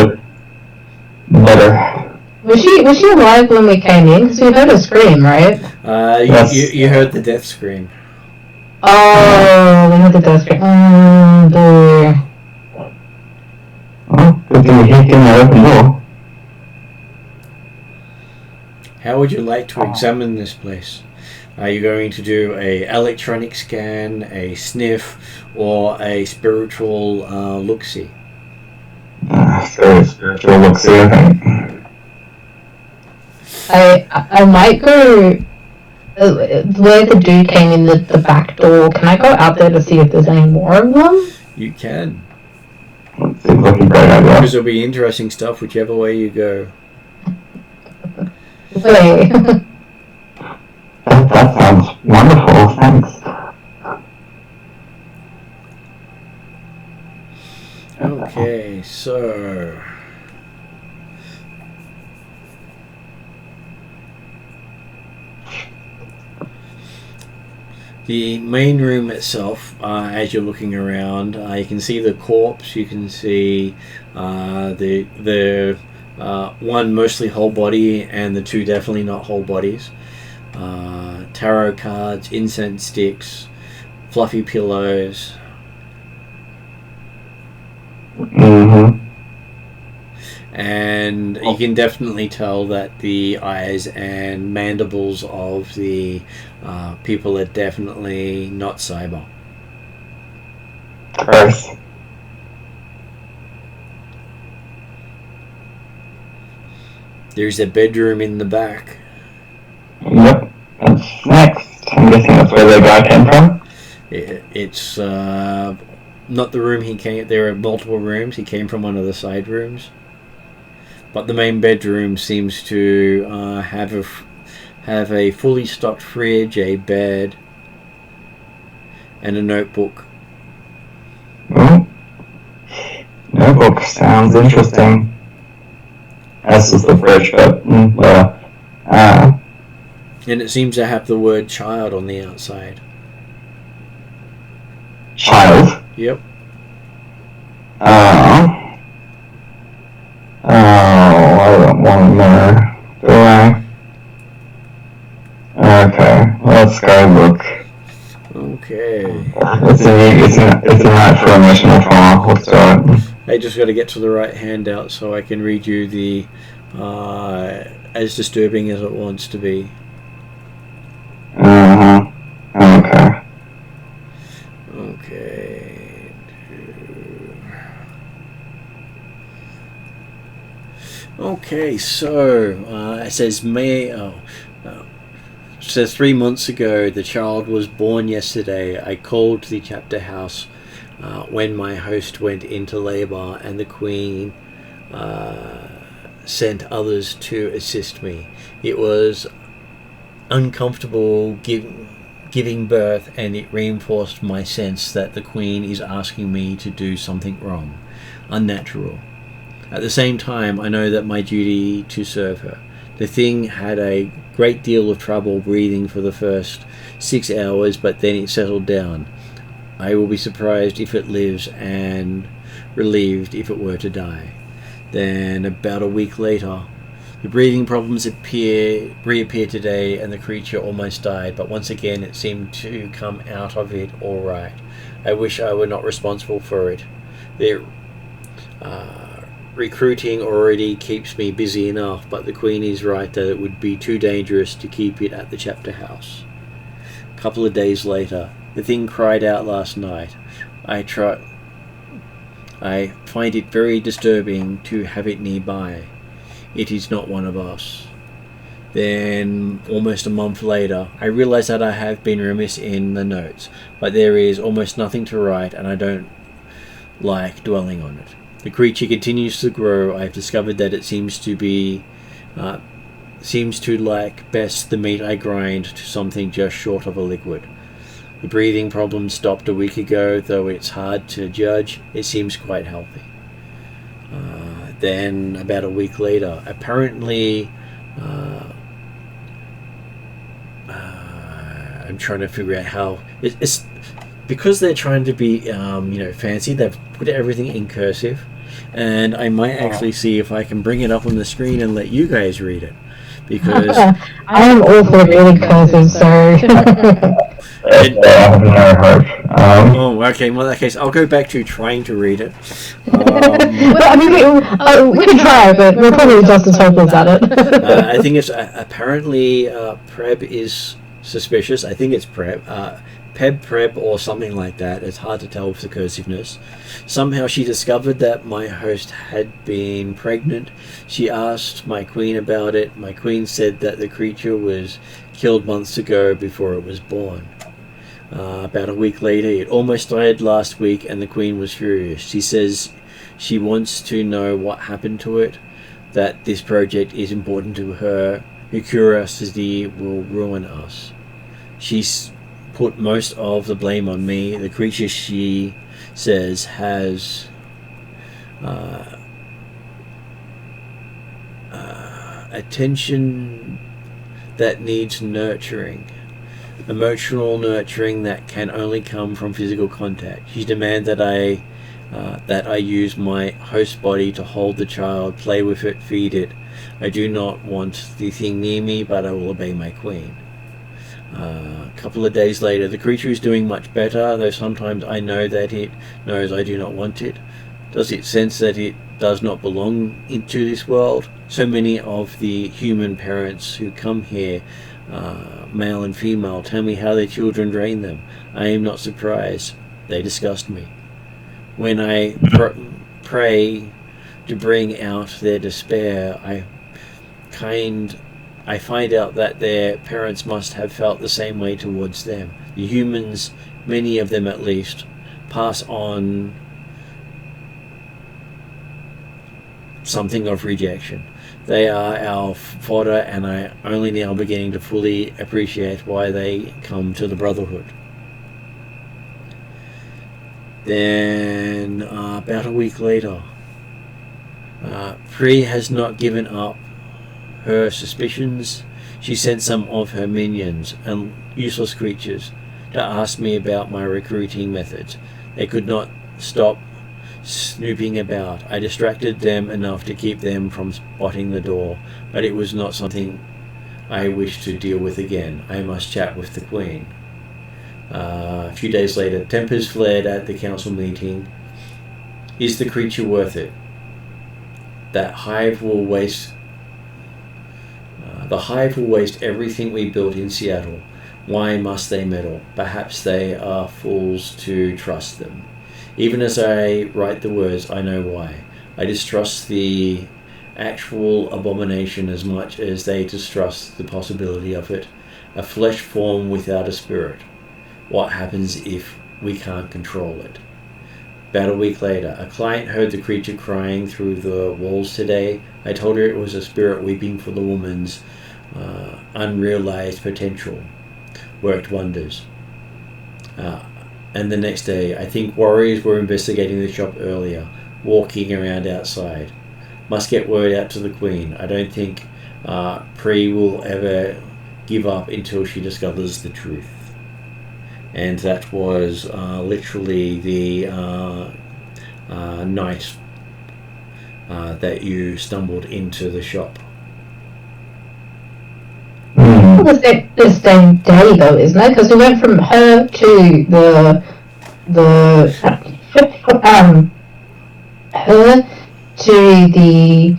Better. Was she alive when we came in? Because we heard her scream, right? You heard the death scream. Oh, we heard the death scream. Oh, dear. Well, good thing we hit in the open door. How would you like to examine this place? Are you going to do a electronic scan, a sniff, or a spiritual look-see? Very spiritual look-see, I think. I might go where the dude came in the back door. Can I go out there to see if there's any more of them? You can. Seems like a great idea. Because there'll be interesting stuff whichever way you go. Wait. That sounds wonderful, thanks. Okay, so... The main room itself, as you're looking around, you can see the corpse, you can see the one mostly whole body and the two definitely not whole bodies. Tarot cards, incense sticks, fluffy pillows. Mm-hmm. And you can definitely tell that the eyes and mandibles of the people are definitely not cyber. Earth. There's a bedroom in the back. Yep. That's next. I'm guessing that's where the guy came from. It's not the room he came. There are multiple rooms. He came from one of the side rooms. But the main bedroom seems to have a fully stocked fridge, a bed, and a notebook. Oh. Notebook sounds interesting. As is the fridge, but And it seems to have the word child on the outside. child. Yep. I don't want to know. Do I? Okay, let's go look. Okay. It's a night for emotional trauma. Let's do it. I just got to get to the right handout so I can read you the as disturbing as it wants to be. Okay. Okay. Okay, so it says it says 3 months ago the child was born yesterday. I called the chapter house when my host went into labor, and the Queen sent others to assist me. It was uncomfortable giving birth, and it reinforced my sense that the Queen is asking me to do something wrong, unnatural. At the same time, I know that my duty to serve her. The thing had a great deal of trouble breathing for the first 6 hours, but then it settled down. I will be surprised if it lives, and relieved if it were to die. Then, about a week later, the breathing problems reappeared today, and the creature almost died, but once again it seemed to come out of it all right. I wish I were not responsible for it. The recruiting already keeps me busy enough, but the Queen is right that it would be too dangerous to keep it at the chapter house. A couple of days later, the thing cried out last night. I find it very disturbing to have it nearby. It is not one of us. Then, almost a month later, I realize that I have been remiss in the notes, but there is almost nothing to write, and I don't like dwelling on it. The creature continues to grow. I have discovered that it seems to like best the meat I grind to something just short of a liquid. The breathing problem stopped a week ago, though it's hard to judge. It seems quite healthy. Then, about a week later, apparently, I'm trying to figure out how it's because they're trying to be, fancy. They've put everything in cursive, and I might actually see if I can bring it up on the screen and let you guys read it, because I am all for reading cursive, so. Oh, okay. Well, in that case, I'll go back to trying to read it. Well, I mean, we can try, but we're probably just as hopeless at it. I think it's apparently Preb is suspicious. I think it's Preb or something like that. It's hard to tell with the cursiveness. Somehow she discovered that my host had been pregnant. She asked my queen about it. My queen said that the creature was killed months ago before it was born. About a week later, it almost died last week, and the queen was furious. She says she wants to know what happened to it, that this project is important to her. Her curiosity will ruin us. She's put most of the blame on me. The creature, she says, has attention that needs nurturing. Emotional nurturing that can only come from physical contact. She demands that I use my host body to hold the child, play with it, feed it. I do not want the thing near me, but I will obey my queen. A couple of days later, the creature is doing much better, though sometimes I know that it knows I do not want it. Does it sense that it does not belong into this world? So many of the human parents who come here, male and female, tell me how their children drain them. I am not surprised. They disgust me. When I pray to bring out their despair, I find out that their parents must have felt the same way towards them. The humans, many of them at least, pass on something of rejection. They are our fodder, and I only now beginning to fully appreciate why they come to the Brotherhood. Then, about a week later, Pri has not given up her suspicions. She sent some of her minions and useless creatures to ask me about my recruiting methods. They could not stop snooping about. I distracted them enough to keep them from spotting the door, but it was not something I wish to deal with again. I must chat with the Queen. A few days later, tempers flared at the council meeting. Is the creature worth it? The hive will waste everything we built in Seattle. Why must they meddle? Perhaps they are fools to trust them. Even as I write the words, I know why. I distrust the actual abomination as much as they distrust the possibility of it. A flesh form without a spirit. What happens if we can't control it? About a week later, a client heard the creature crying through the walls today. I told her it was a spirit weeping for the woman's unrealized potential. Worked wonders. And the next day, I think warriors were investigating the shop earlier, walking around outside. Must get word out to the Queen. I don't think Pri will ever give up until she discovers the truth. And that was literally the night that you stumbled into the shop. The same day, though, isn't it? Because we went from her to her to the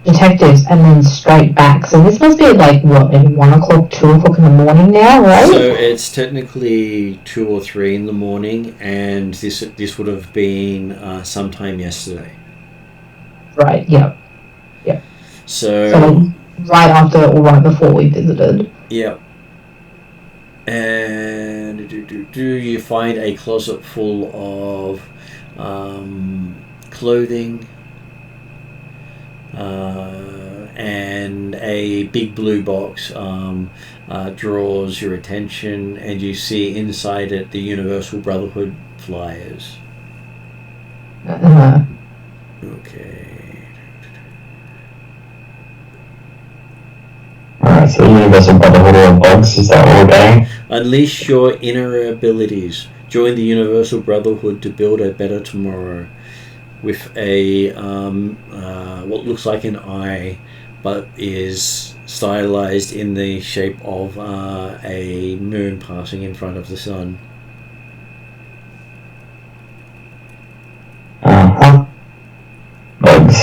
detectives, and then straight back. So this must be like what, maybe 1 o'clock, 2 o'clock in the morning now, right? So it's technically 2 or 3 in the morning, and this would have been sometime yesterday. Right. Yep. So right after or right before we visited. Yep. And do you find a closet full of clothing and a big blue box draws your attention, and you see inside it the Universal Brotherhood flyers. Okay. Alright, so Universal Brotherhood of Bugs, is that what we're getting? Unleash your inner abilities. Join the Universal Brotherhood to build a better tomorrow. With a what looks like an eye, but is stylized in the shape of a moon passing in front of the sun. Bugs.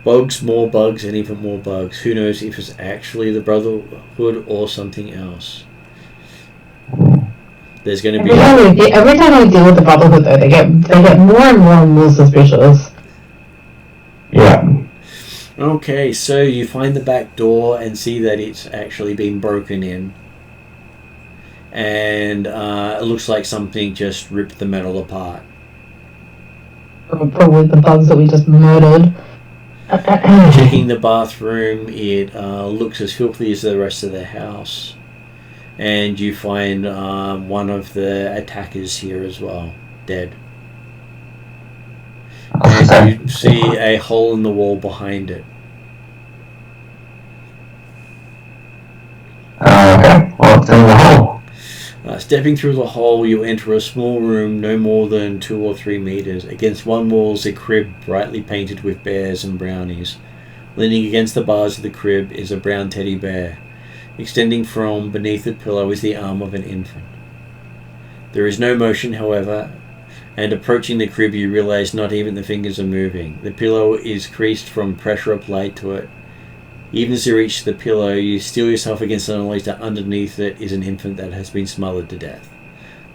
Bugs, more bugs, and even more bugs. Who knows if it's actually the Brotherhood or something else. There's going to be... Every time we deal with the Brotherhood, though, they get more and more suspicious. Yeah. Okay, so you find the back door and see that it's actually been broken in. And it looks like something just ripped the metal apart. Probably the bugs that we just murdered. Checking the bathroom, it looks as filthy as the rest of the house. And you find one of the attackers here as well, dead. And you see a hole in the wall behind it. Okay, what's in the hole? Stepping through the hole, you enter a small room no more than 2 or 3 meters. Against one wall is a crib brightly painted with bears and brownies. Leaning against the bars of the crib is a brown teddy bear. Extending from beneath the pillow is the arm of an infant. There is no motion, however, and approaching the crib you realize not even the fingers are moving. The pillow is creased from pressure applied to it. Even as you reach the pillow, you steel yourself against the knowledge that underneath it is an infant that has been smothered to death.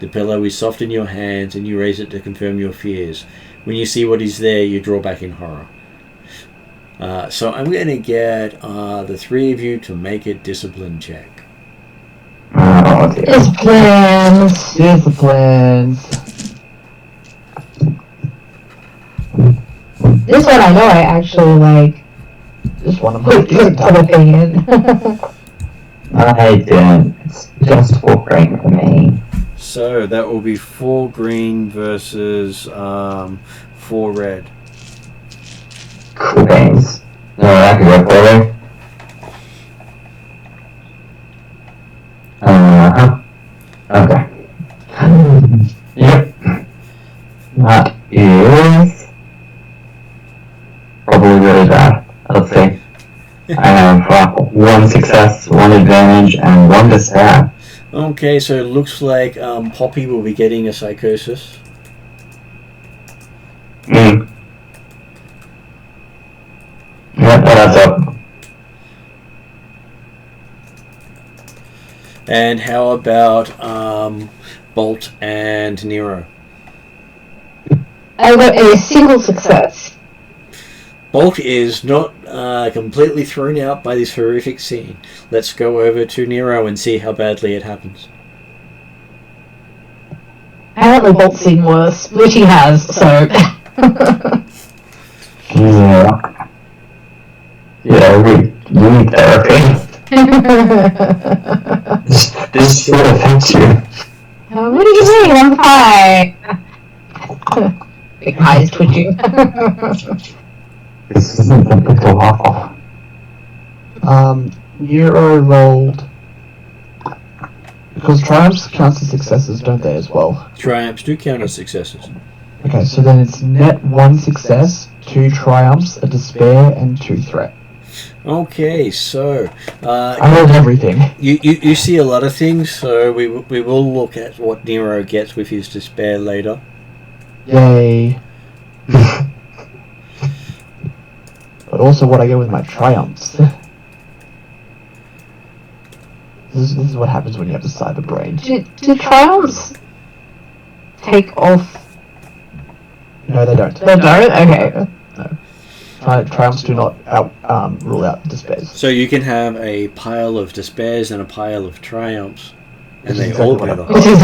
The pillow is soft in your hands, and you raise it to confirm your fears. When you see what is there, you draw back in horror. So I'm going to get the 3 of you to make a discipline check. Oh, dear. Disciplines. Disciplines. This one I know I actually like. This one I'm Put a thing in. I didn't. It's just 4 green for me. So that will be 4 green versus 4 red. Cool beans. No, I can go further. Okay. Yep. That is probably really bad. Let's see. I have 1 success, 1 advantage, and 1 to stab. Okay, so it looks like Poppy will be getting a psychosis. Yep, that's up. And how about Bolt and Nero? I got a single success. Bolt is not completely thrown out by this horrific scene. Let's go over to Nero and see how badly it happens. Apparently Bolt's seen worse, which he has, so... Yeah, we need therapy. This shit affects you. What do you mean? I'm fine. Big eyes twitching. This isn't so awful. Nero rolled... Because triumphs count as successes, don't they, as well? Triumphs do count as successes. Okay, so then it's net 1 success, 2 triumphs, a despair, and 2 threat. Okay, so I rolled everything. you see a lot of things, so we will look at what Nero gets with his despair later. Yay. But also what I get with my triumphs. This is what happens when you have the cyber brain. Do triumphs take off? No, they don't. They don't? Okay. No. Triumphs do not rule out despairs. So you can have a pile of despairs and a pile of triumphs, and they Exactly all what I gather. Which is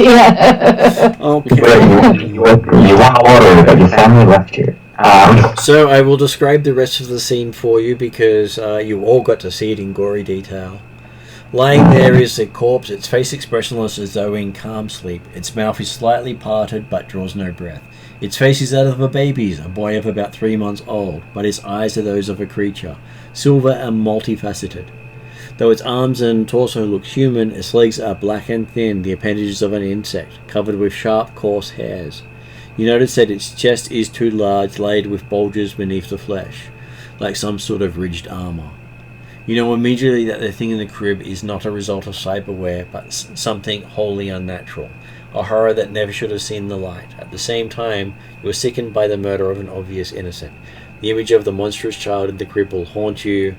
yeah. Okay. You want water, but your family left you. So I will describe the rest of the scene for you because you all got to see it in gory detail. Lying there is a corpse, its face expressionless as though in calm sleep. Its mouth is slightly parted but draws no breath. Its face is that of a baby's, a boy of about 3 months old, but its eyes are those of a creature, silver and multifaceted. Though its arms and torso look human, its legs are black and thin, the appendages of an insect, covered with sharp, coarse hairs. You notice that its chest is too large, laid with bulges beneath the flesh, like some sort of ridged armour. You know immediately that the thing in the crib is not a result of cyberware, but something wholly unnatural, a horror that never should have seen the light. At the same time, you are sickened by the murder of an obvious innocent. The image of the monstrous child in the crib will haunt you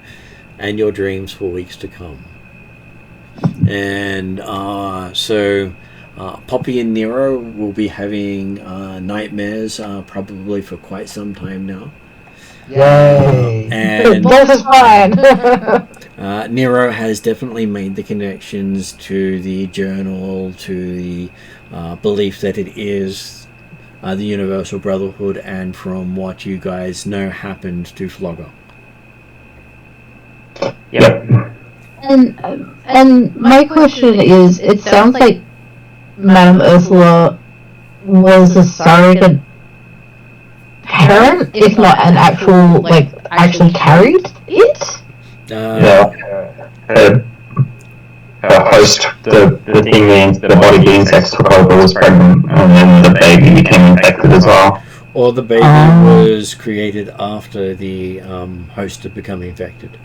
and your dreams for weeks to come. And so Poppy and Nero will be having nightmares probably for quite some time now. Yay! And Both is fine. Nero has definitely made the connections to the journal, to the belief that it is the Universal Brotherhood, and from what you guys know happened to Flogger. Yep. And my question is, it sounds like Madame Ursula was a surrogate parent, if not an actual, like, actually carried it? Her host, the thing, the body the insects took over, was pregnant, and then the baby became infected as well. Or the baby was created after the host had become infected.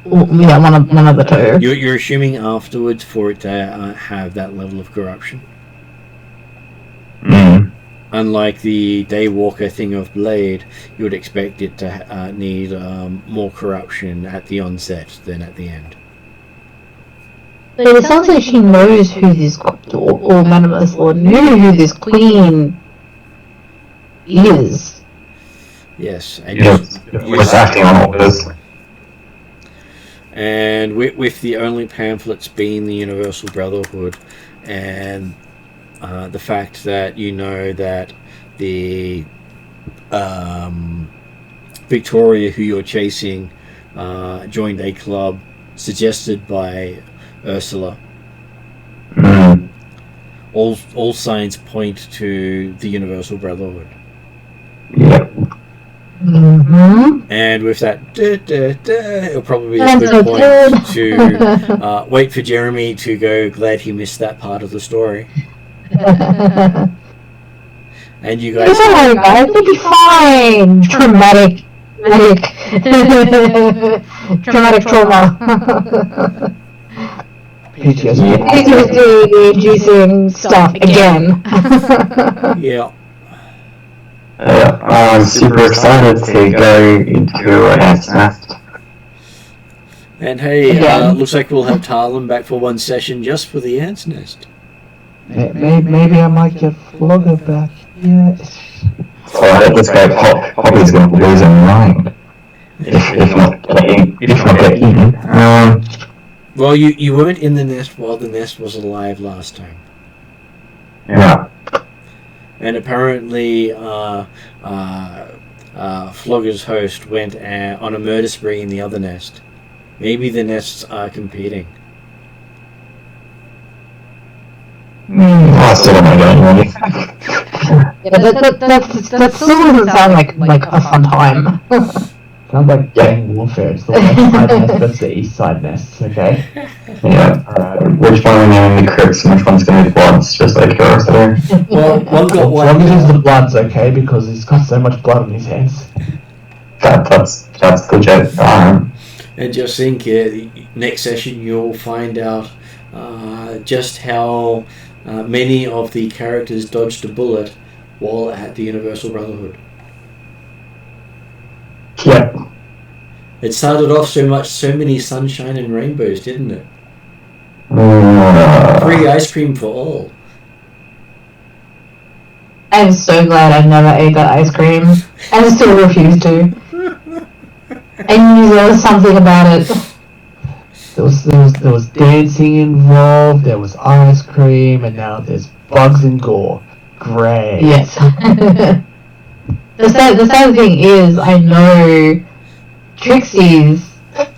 Yeah, one of the two. You're assuming afterwards for it to have that level of corruption? Mm. Unlike the Daywalker thing of Blade, you would expect it to need more corruption at the onset than at the end. But it sounds like she knows who this, or Madame Ursula knew who this queen is. Yes, and Was acting on orders. And with the only pamphlets being the Universal Brotherhood, and the fact that you know that the Victoria, who you're chasing, joined a club suggested by Ursula. Mm. All signs point to the Universal Brotherhood. Yep. Mm-hmm. And with that, it'll probably be a good point to wait for Jeremy to go, glad he missed that part of the story. And you guys... Yeah, guys, it'll be fine! Traumatic trauma. PTSD inducing stuff again. Yeah. I'm super excited to go into an ant's nest. And hey, looks like we'll have Tarlin back for one session just for the ant's nest. Maybe I might get Flogger back. Yes. So let's go. Poppy's going to lose her mind. If not get eaten. Well, you weren't in the nest while the nest was alive last time. Yeah. And apparently, Flogger's host went on a murder spree in the other nest. Maybe the nests are competing. I still don't know really. Yeah, that still doesn't sound like a fun time. Sounds like gang warfare. It's the west side nest, that's the east side nest, okay? Yeah. Which one are in the crypts and which one's going to be bloods? Just like yours there. Well, one got one. Flogger is the bloods, okay? Because he's got so much blood on his hands. That's legit. And just think, next session you'll find out just how many of the characters dodged a bullet while at the Universal Brotherhood. Yep. It started off so many sunshine and rainbows, didn't it? Free ice cream for all. I'm so glad I never ate that ice cream. and still refuse to. I knew there was something about it. There was dancing involved, there was ice cream, and now there's bugs and gore. Great. Yes. The sad thing is, I know Trixie's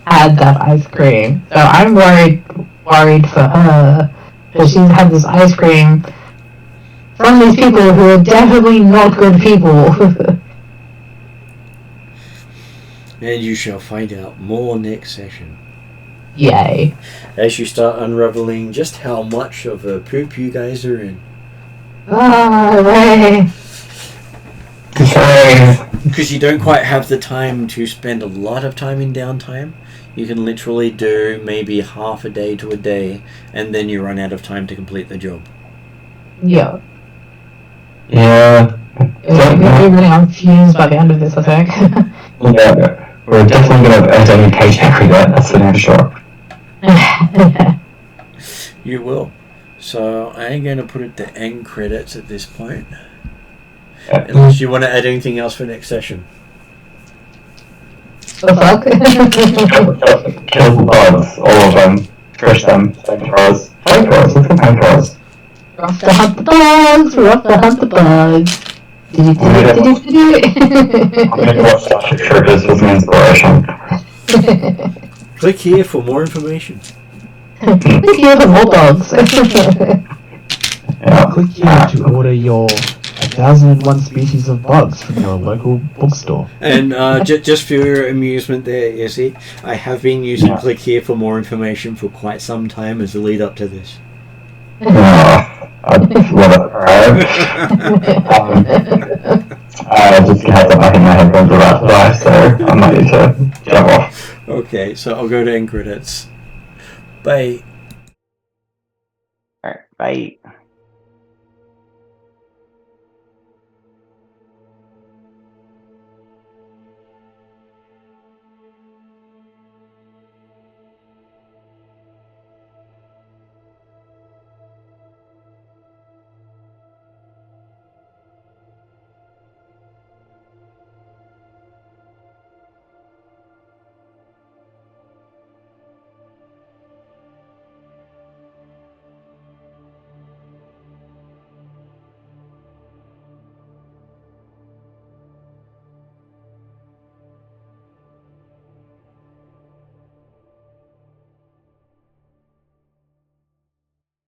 had that ice cream, so I'm worried for her, because she's had this ice cream from these people who are definitely not good people. And you shall find out more next session. Yay. As you start unraveling just how much of a poop you guys are in. Hooray. Because you don't quite have the time to spend a lot of time in downtime. You can literally do maybe half a day to a day, and then you run out of time to complete the job. Yeah. Yeah. We're really confused by the end of this, I think. Yeah. We're definitely going to end any page accurate, that's for damn sure. You will. So I'm going to put it to end credits at this point. Unless you want to add anything else for next session. The fuck? Kill the bugs, all of them. Crush them. Flamethrowers. Flamethrowers, let's get flamethrowers. We're off to hunt the bugs! We're off to hunt the bugs! I'm gonna watch shapeshifters with some inspiration. Click here for more information. Click here for more bugs. Yeah. Click here to order your 1001 species of bugs from your local bookstore. And just for your amusement there, Izzy, I have been using click here for more information for quite some time as a lead up to this. I love it. I just had something in my headphones about to die, so I might need to jump off. Okay, so I'll go to end credits. Bye. Alright, bye.